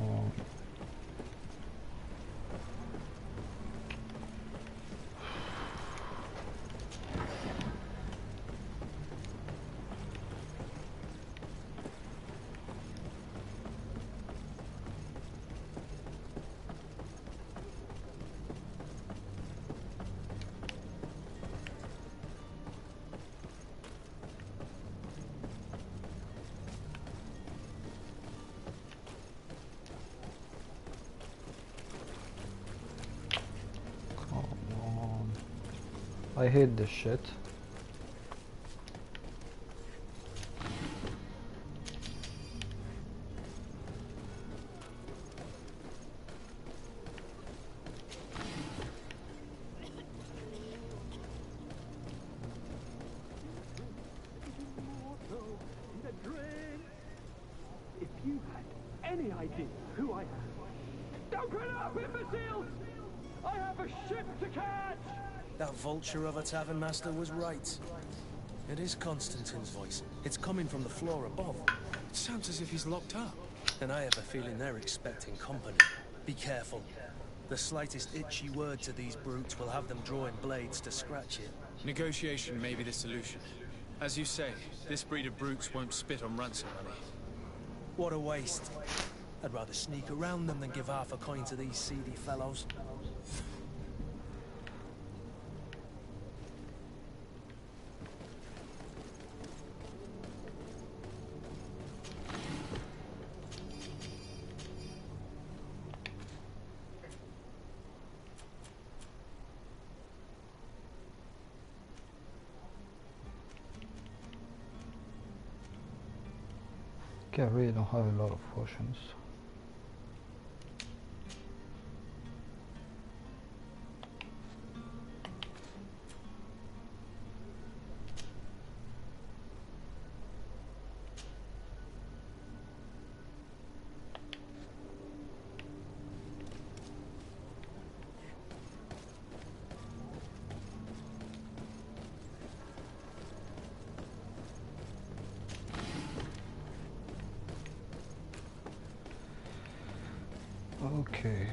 on. I hate this shit. If you had any idea who I am. Don't put up, imbeciles! I have a ship to catch! That vulture of a tavern master was right. It is Constantine's voice. It's coming from the floor above. It sounds as if he's locked up. And I have a feeling they're expecting company. Be careful. The slightest itchy word to these brutes will have them drawing blades to scratch it. Negotiation may be the solution. As you say, this breed of brutes won't spit on ransom money. What a waste. I'd rather sneak around them than give half a coin to these seedy fellows. Okay, I really don't have a lot of potions. Okay.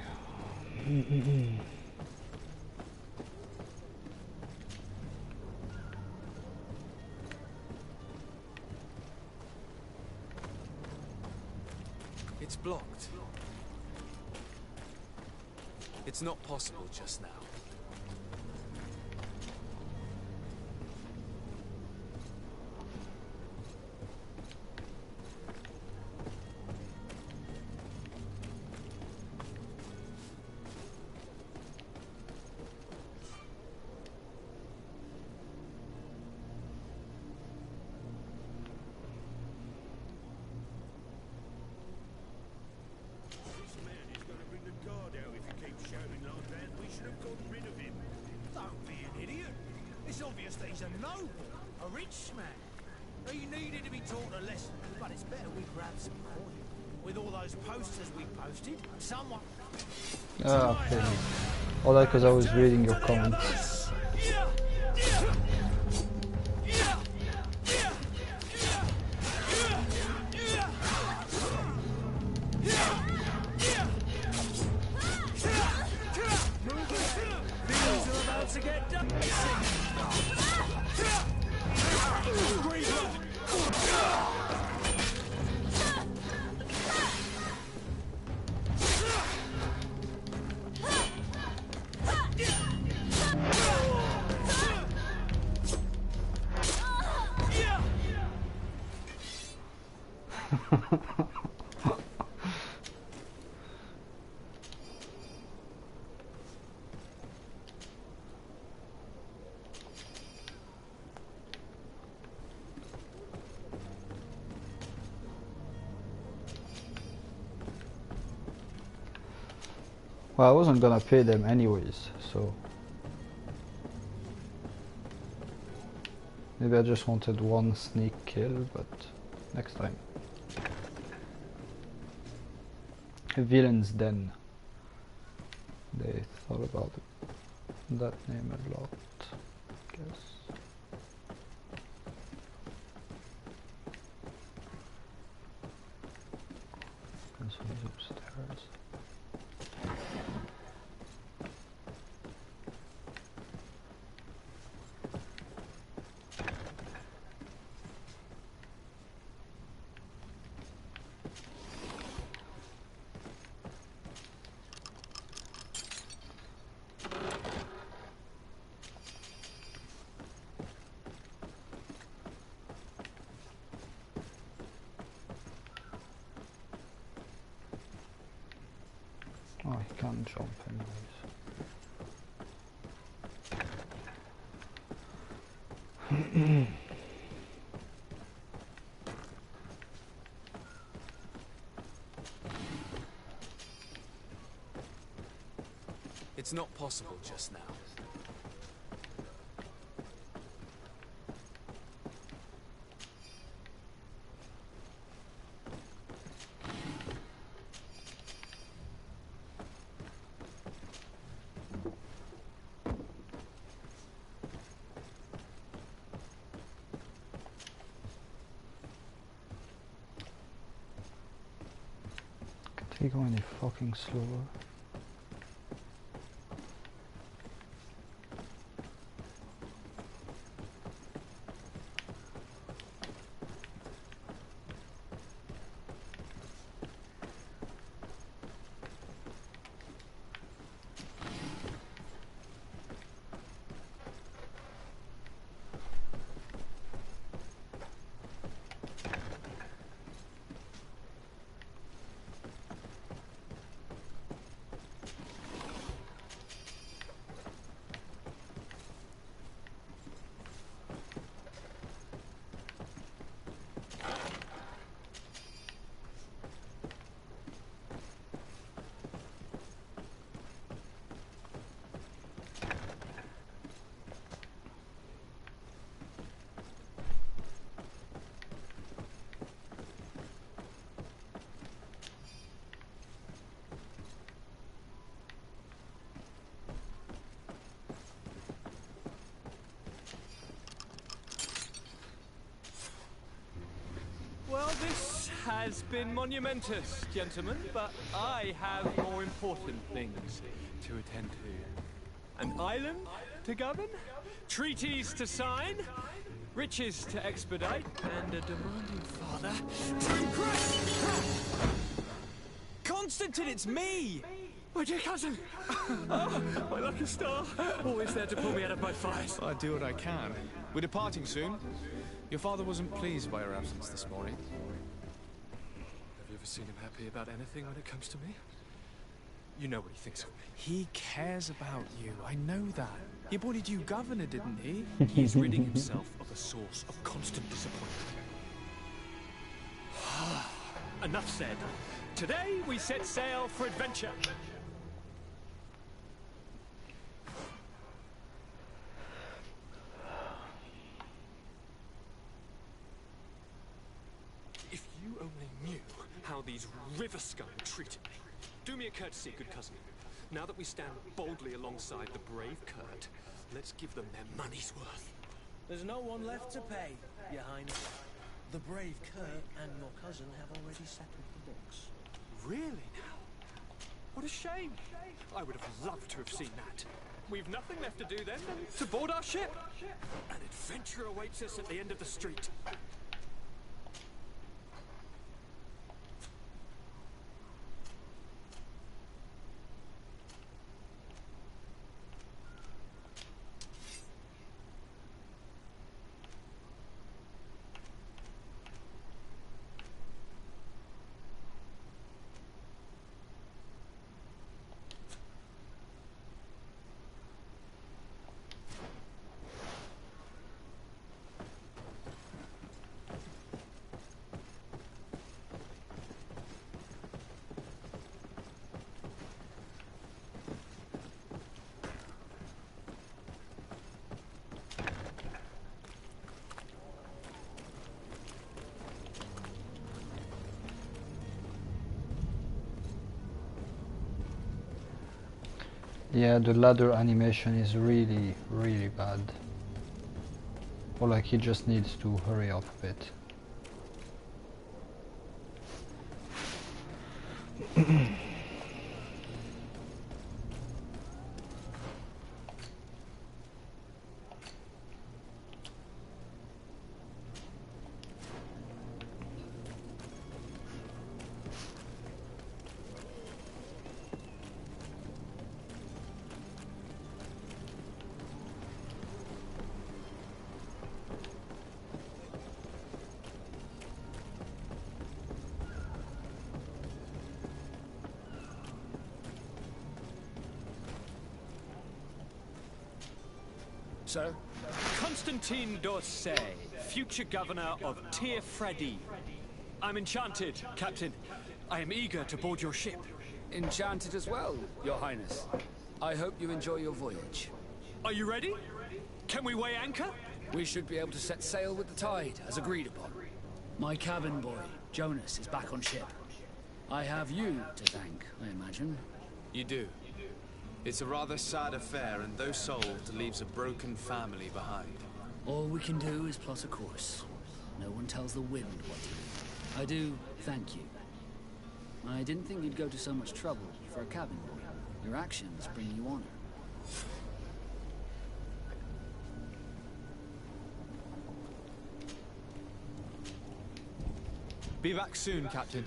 It's blocked. It's not possible just now. It's obvious that he's a noble, a rich man. He needed to be taught a lesson, but it's better we grab some coin. With all those posters we posted, someone... Ah, okay. All that because I was reading your comments. Well, I wasn't gonna pay them anyways, so maybe I just wanted one sneak kill, but next time. Villain's Den. They thought about that name a lot, I guess. And someone's upstairs. Oh, he can't jump anyways. It's not possible just now. Can't he go any fucking slower? This has been monumentous, gentlemen, but I have more important things to attend to. An island to govern, treaties to sign, riches to expedite, and a demanding father to impress. Constantine, it's me! My dear cousin! Oh, my lucky star! Always there to pull me out of my fight. I do what I can. We're departing soon. Your father wasn't pleased by your absence this morning. Have you ever seen him happy about anything when it comes to me? You know what he thinks of me. He cares about you. I know that. He appointed you governor, didn't he? He's ridding himself of a source of constant disappointment. Enough said. Today we set sail for adventure. If you only knew how these river scum treated me. Do me a courtesy, good cousin. Now that we stand boldly alongside the brave Kurt, let's give them their money's worth. There's no one left to pay, Your Highness. The brave Kurt and your cousin have already settled the books. Really now? What a shame. I would have loved to have seen that. We've nothing left to do then than to board our ship. An adventure awaits us at the end of the street. Yeah, the ladder animation is really, really bad. Or like he just needs to hurry up a bit. Sir? Constantine d'Orsay, future governor of Tir-Fredi. I'm enchanted, Captain. I am eager to board your ship. Enchanted as well, Your Highness. I hope you enjoy your voyage. Are you ready? Can we weigh anchor? We should be able to set sail with the tide, as agreed upon. My cabin boy, Jonas, is back on ship. I have you to thank, I imagine. You do. It's a rather sad affair, and though solved, leaves a broken family behind. All we can do is plot a course. No one tells the wind what to do. I do thank you. I didn't think you'd go to so much trouble for a cabin boy. Your actions bring you honor. Be back soon, Captain.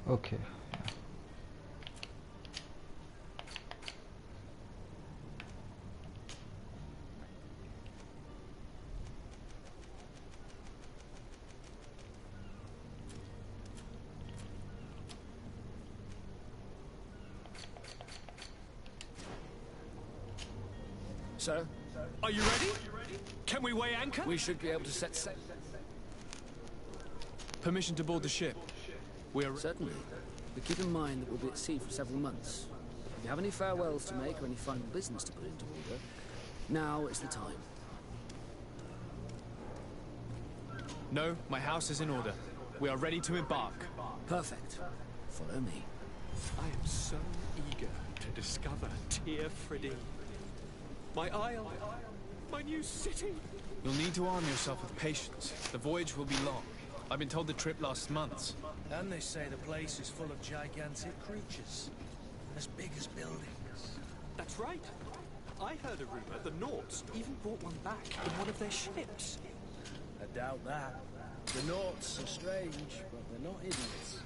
Okay. Sir? Are you ready? Can we weigh anchor? We should be able to set sail. Permission to board the ship. We are... Certainly. But keep in mind that we'll be at sea for several months. If you have any farewells to make or any final business to put into order, now is the time. No, my house is in order. We are ready to embark. Perfect. Follow me. I am so eager to discover Tear Friddy. My isle, my new city. You'll need to arm yourself with patience. The voyage will be long. I've been told the trip lasts months. And they say the place is full of gigantic creatures, as big as buildings. That's right. I heard a rumor the Nauts even brought one back in one of their ships. I doubt that. The Nauts are strange, but they're not idiots.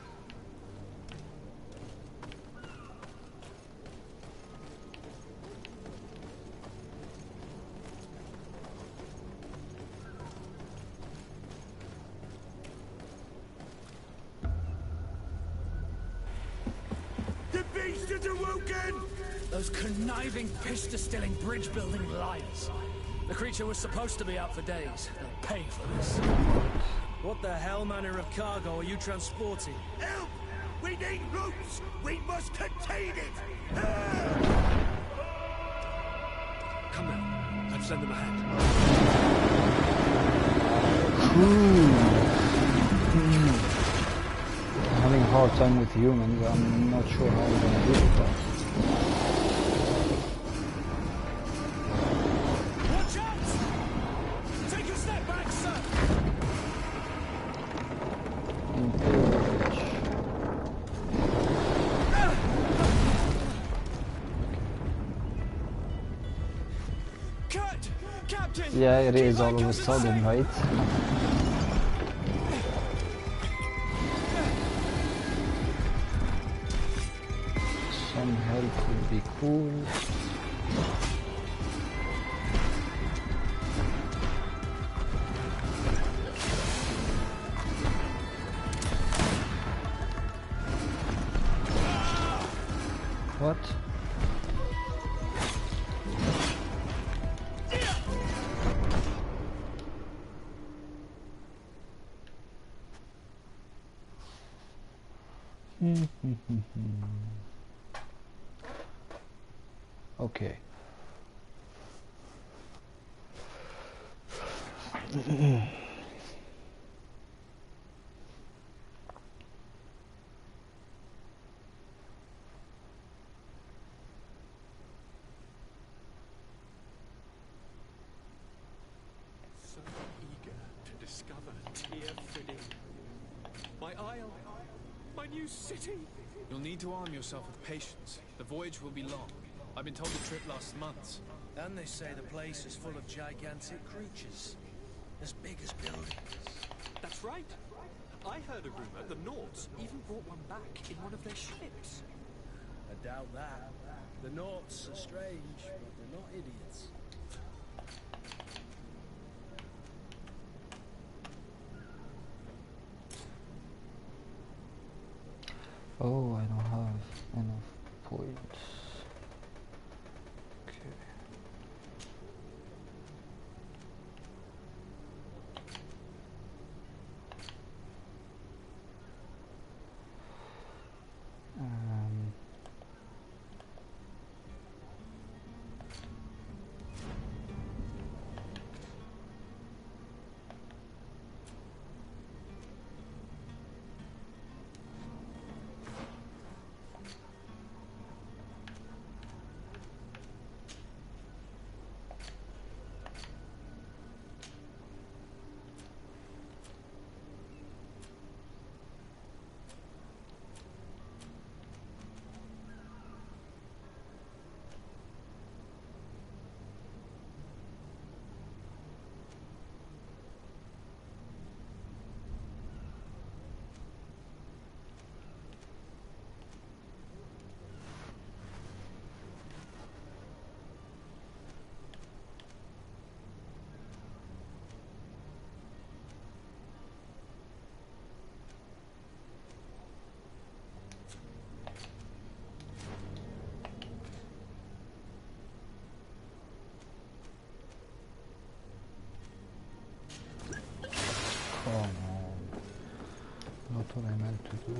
The beast is awoken! Those conniving, pista-stilling, bridge-building liars. The creature was supposed to be out for days. They'll pay for this. What the hell manner of cargo are you transporting? Help! We need ropes! We must contain it! Come now. Let's send them ahead. I'm having a hard time with humans. I'm not sure how I'm gonna do it. Watch out! Take a step back, sir! Cut! Captain! Yeah, it is all of a sudden, right? Some help would be cool. What? Okay. So eager to discover Tear Friddy. My isle, my new city. You'll need to arm yourself with patience. The voyage will be long. I've been told the trip lasts months. And they say the place is full of gigantic creatures, as big as buildings. That's right. I heard a rumor the Nauts even brought one back in one of their ships. I doubt that. The Nauts are strange, but they're not idiots. Oh, I don't have enough points. Okay. Oh no, not what I meant to do.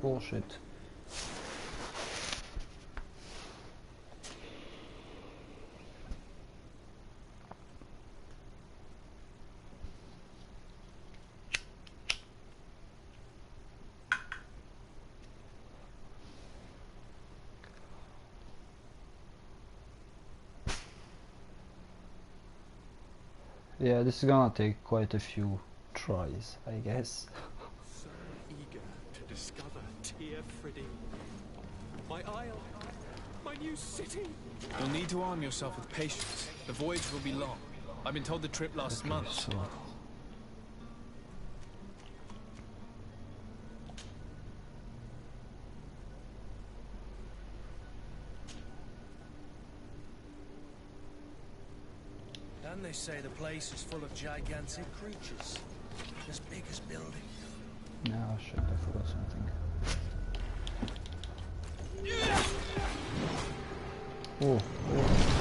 bullshit. Yeah, this is gonna take quite a few tries, I guess. So eager to discover Tear Friddy. My isle, my new city. You'll need to arm yourself with patience. The voyage will be long. I've been told the trip lasts months. So And they say the place is full of gigantic creatures, as big as buildings. no, shit, I forgot something. Oh, oh.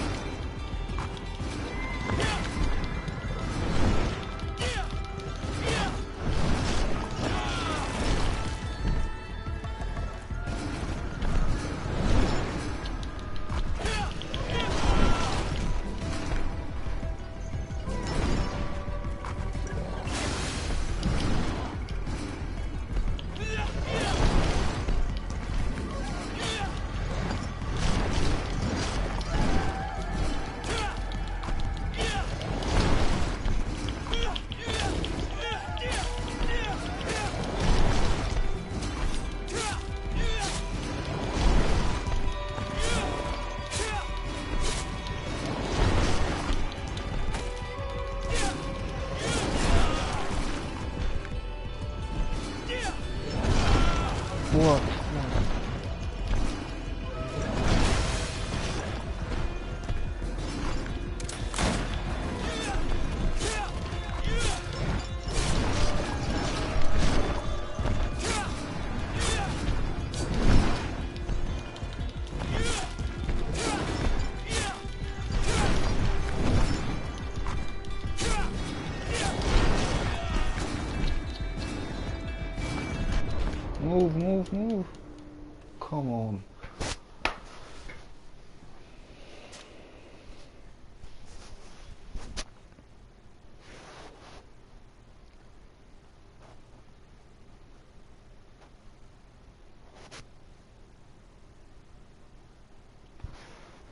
What? Move, move, move. Come on.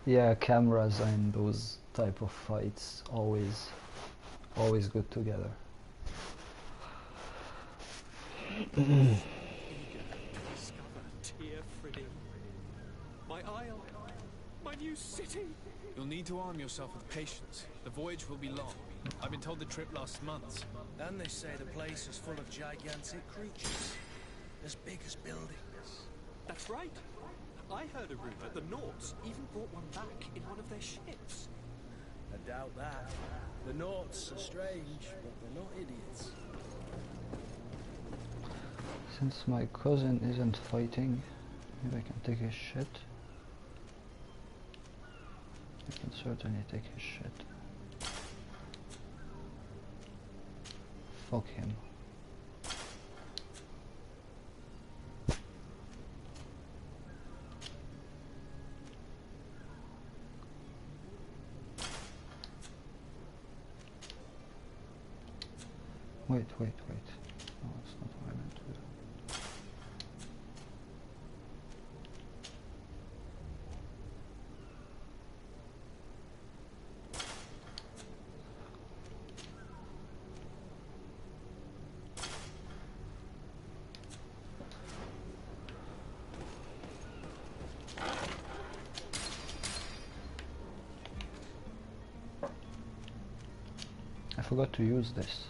Yeah, cameras and those type of fights always good together. My isle, my new city. You'll need to arm yourself with patience. The voyage will be long. I've been told the trip lasts months. And they say the place is full of gigantic creatures, as big as buildings. That's right. I heard a rumor the Nauts even brought one back in one of their ships. I doubt that. The Nauts are strange, but they're not idiots. Since my cousin isn't fighting, maybe I can take his shit. I can certainly take his shit. Fuck him. Wait. No, that's not what I meant to do. I forgot to use this.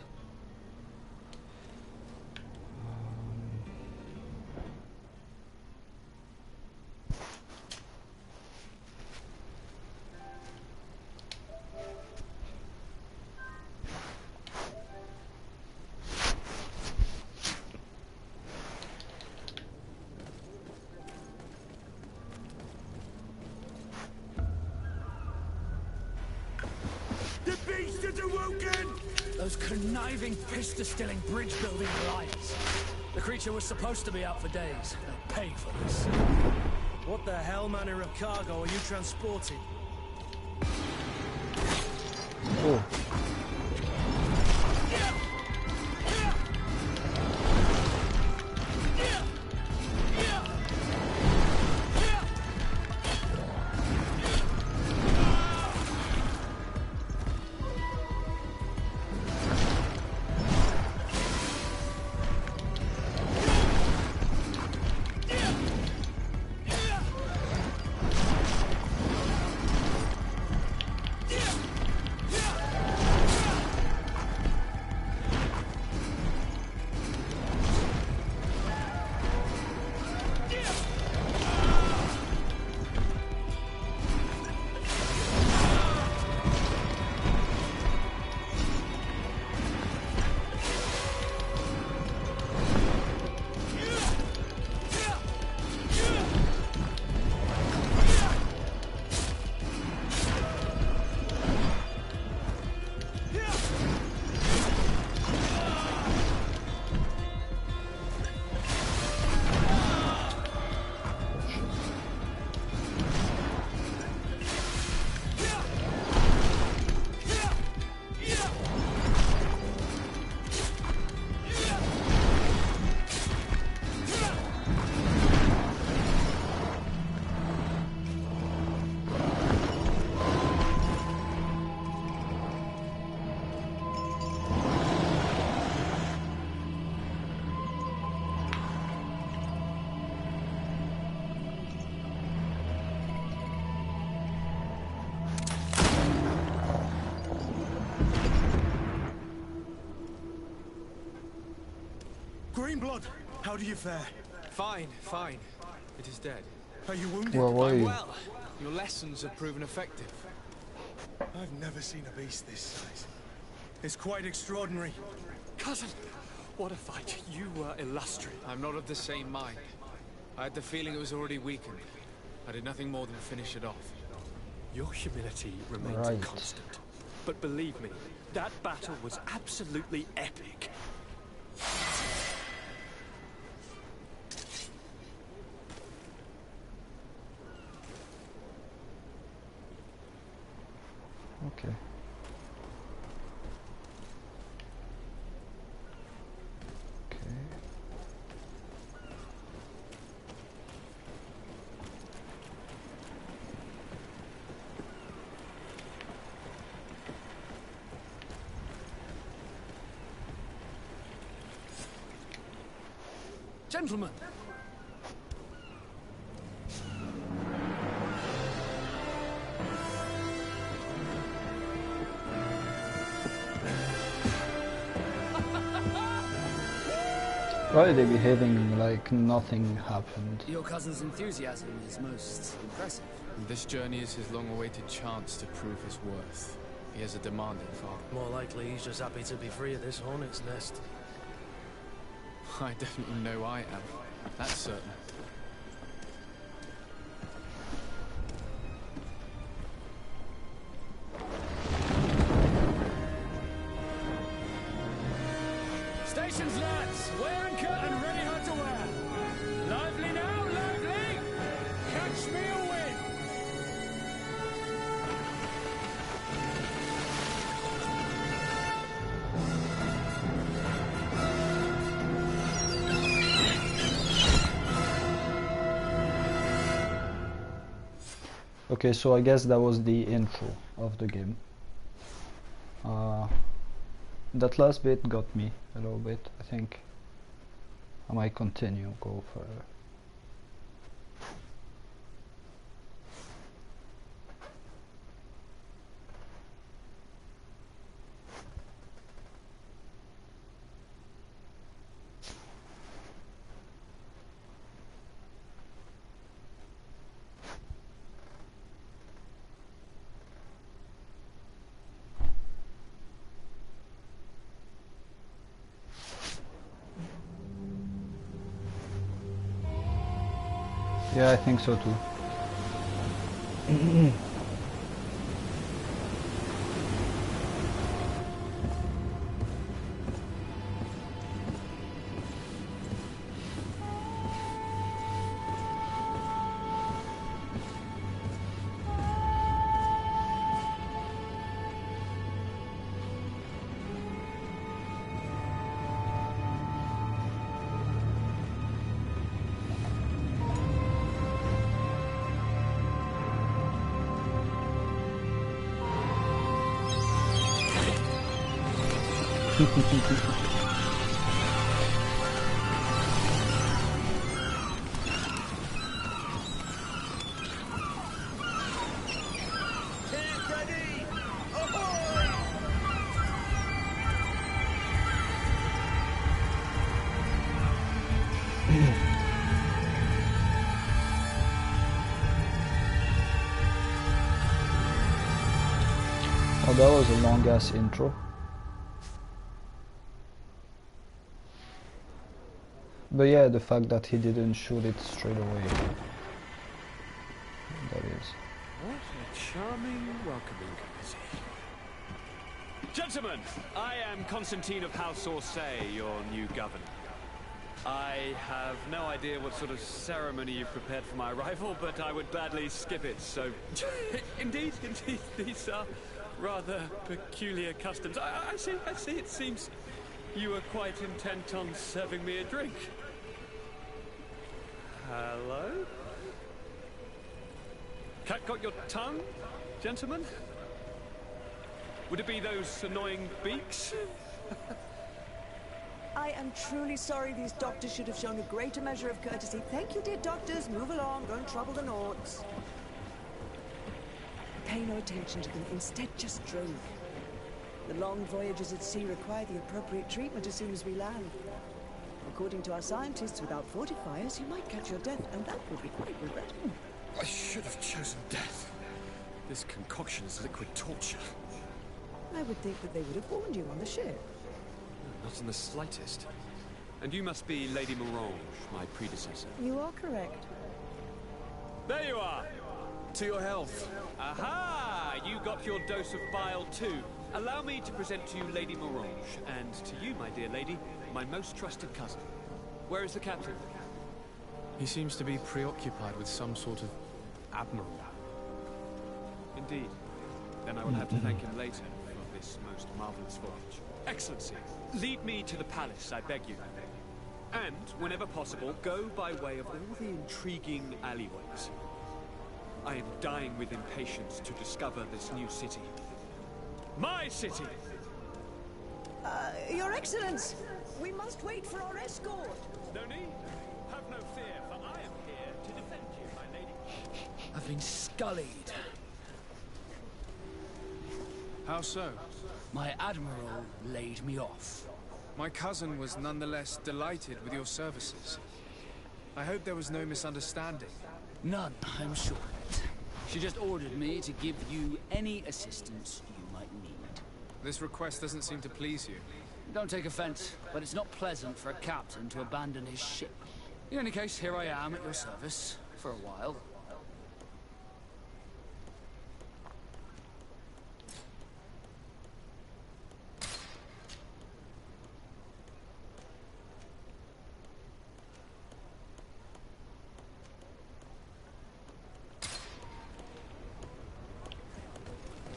The beast is awoken! Those conniving, pista-stilling, bridge-building liars. The creature was supposed to be out for days. They paid for this. What the hell manner of cargo are you transporting? Oh. Greenblood, how do you fare? Fine, fine. It is dead. Are you wounded? Where were you? Well, your lessons have proven effective. I've never seen a beast this size. It's quite extraordinary. Cousin, what a fight. You were illustrious. I'm not of the same mind. I had the feeling it was already weakened. I did nothing more than finish it off. Your humility remains Right. constant. But believe me, that battle was absolutely epic. Okay. Okay. Gentlemen! Why are they behaving like nothing happened? Your cousin's enthusiasm is most impressive. This journey is his long-awaited chance to prove his worth. He has a demanding father. More likely he's just happy to be free of this hornet's nest. I definitely know I am. That's certain. Stations, lads! Wear and cut and ready hard to wear! Lively now, lively! Catch me a win! Okay, so I guess that was the intro of the game. That last bit got me a little bit. I think I might continue, go further. Yeah, I think so too. Oh, that was a long ass intro. But yeah, the fact that he didn't shoot it straight away. That is. What a charming welcoming committee. Gentlemen, I am Constantine of House Orsay, your new governor. I have no idea what sort of ceremony you've prepared for my arrival, but I would gladly skip it, so... Indeed, these are rather peculiar customs. I see, it seems you are quite intent on serving me a drink. Hello? Cat got your tongue, gentlemen? Would it be those annoying beaks? I am truly sorry these doctors should have shown a greater measure of courtesy. Thank you, dear doctors. Move along. Don't trouble the Nords. Pay no attention to them. Instead, just drink. The long voyages at sea require the appropriate treatment as soon as we land. According to our scientists, without fortifiers, you might catch your death, and that would be quite regrettable. I should have chosen death. This concoction is liquid torture. I would think that they would have warned you on the ship. Not in the slightest. And you must be Lady Morange, my predecessor. You are correct. There you are! To your health. Aha! You got your dose of bile too. Allow me to present to you Lady Morange, and to you, my dear lady, my most trusted cousin. Where is the captain? He seems to be preoccupied with some sort of admiral. Indeed. Then I will have to thank him later for this most marvelous voyage. Excellency, lead me to the palace, I beg you. And, whenever possible, go by way of all the intriguing alleyways. I am dying with impatience to discover this new city. My city! Your Excellence! We must wait for our escort! No need. Have no fear, for I am here to defend you, my lady. I've been scullied. How so? My admiral laid me off. My cousin was nonetheless delighted with your services. I hope there was no misunderstanding. None, I'm sure of it. She just ordered me to give you any assistance you might need. This request doesn't seem to please you. Don't take offense, but it's not pleasant for a captain to abandon his ship. In any case, here I am at your service, for a while.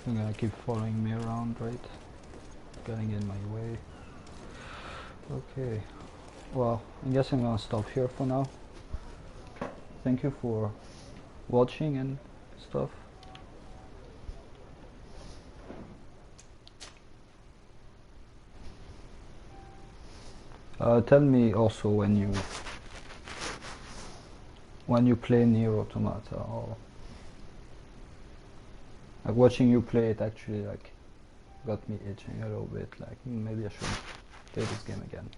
You're gonna keep following me around, right? Getting in my way. Okay. Well, I guess I'm gonna stop here for now. Thank you for watching and stuff. Tell me also when you play Nier Automata, or like watching you play it actually like got me itching a little bit, like maybe I should play this game again.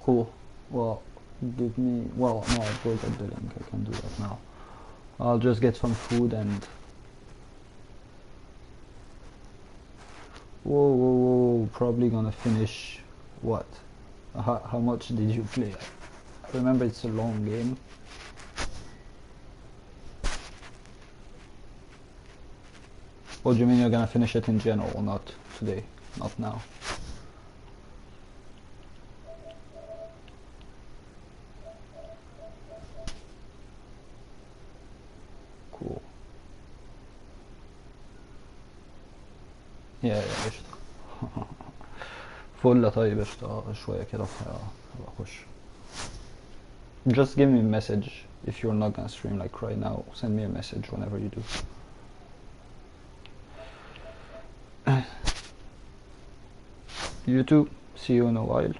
Cool. Well, give me, well, no, I'll go get the link, I can do that now. I'll just get some food and... Whoa, probably gonna finish, what? How much did you play? I remember it's a long game. What do you mean you're gonna finish it in general, not today, not now? Cool. Yeah, فل طيب قشطة شوية كده هبقى أخش. Just give me a message if you're not gonna stream like right now. Send me a message whenever you do. You too. See you in a while.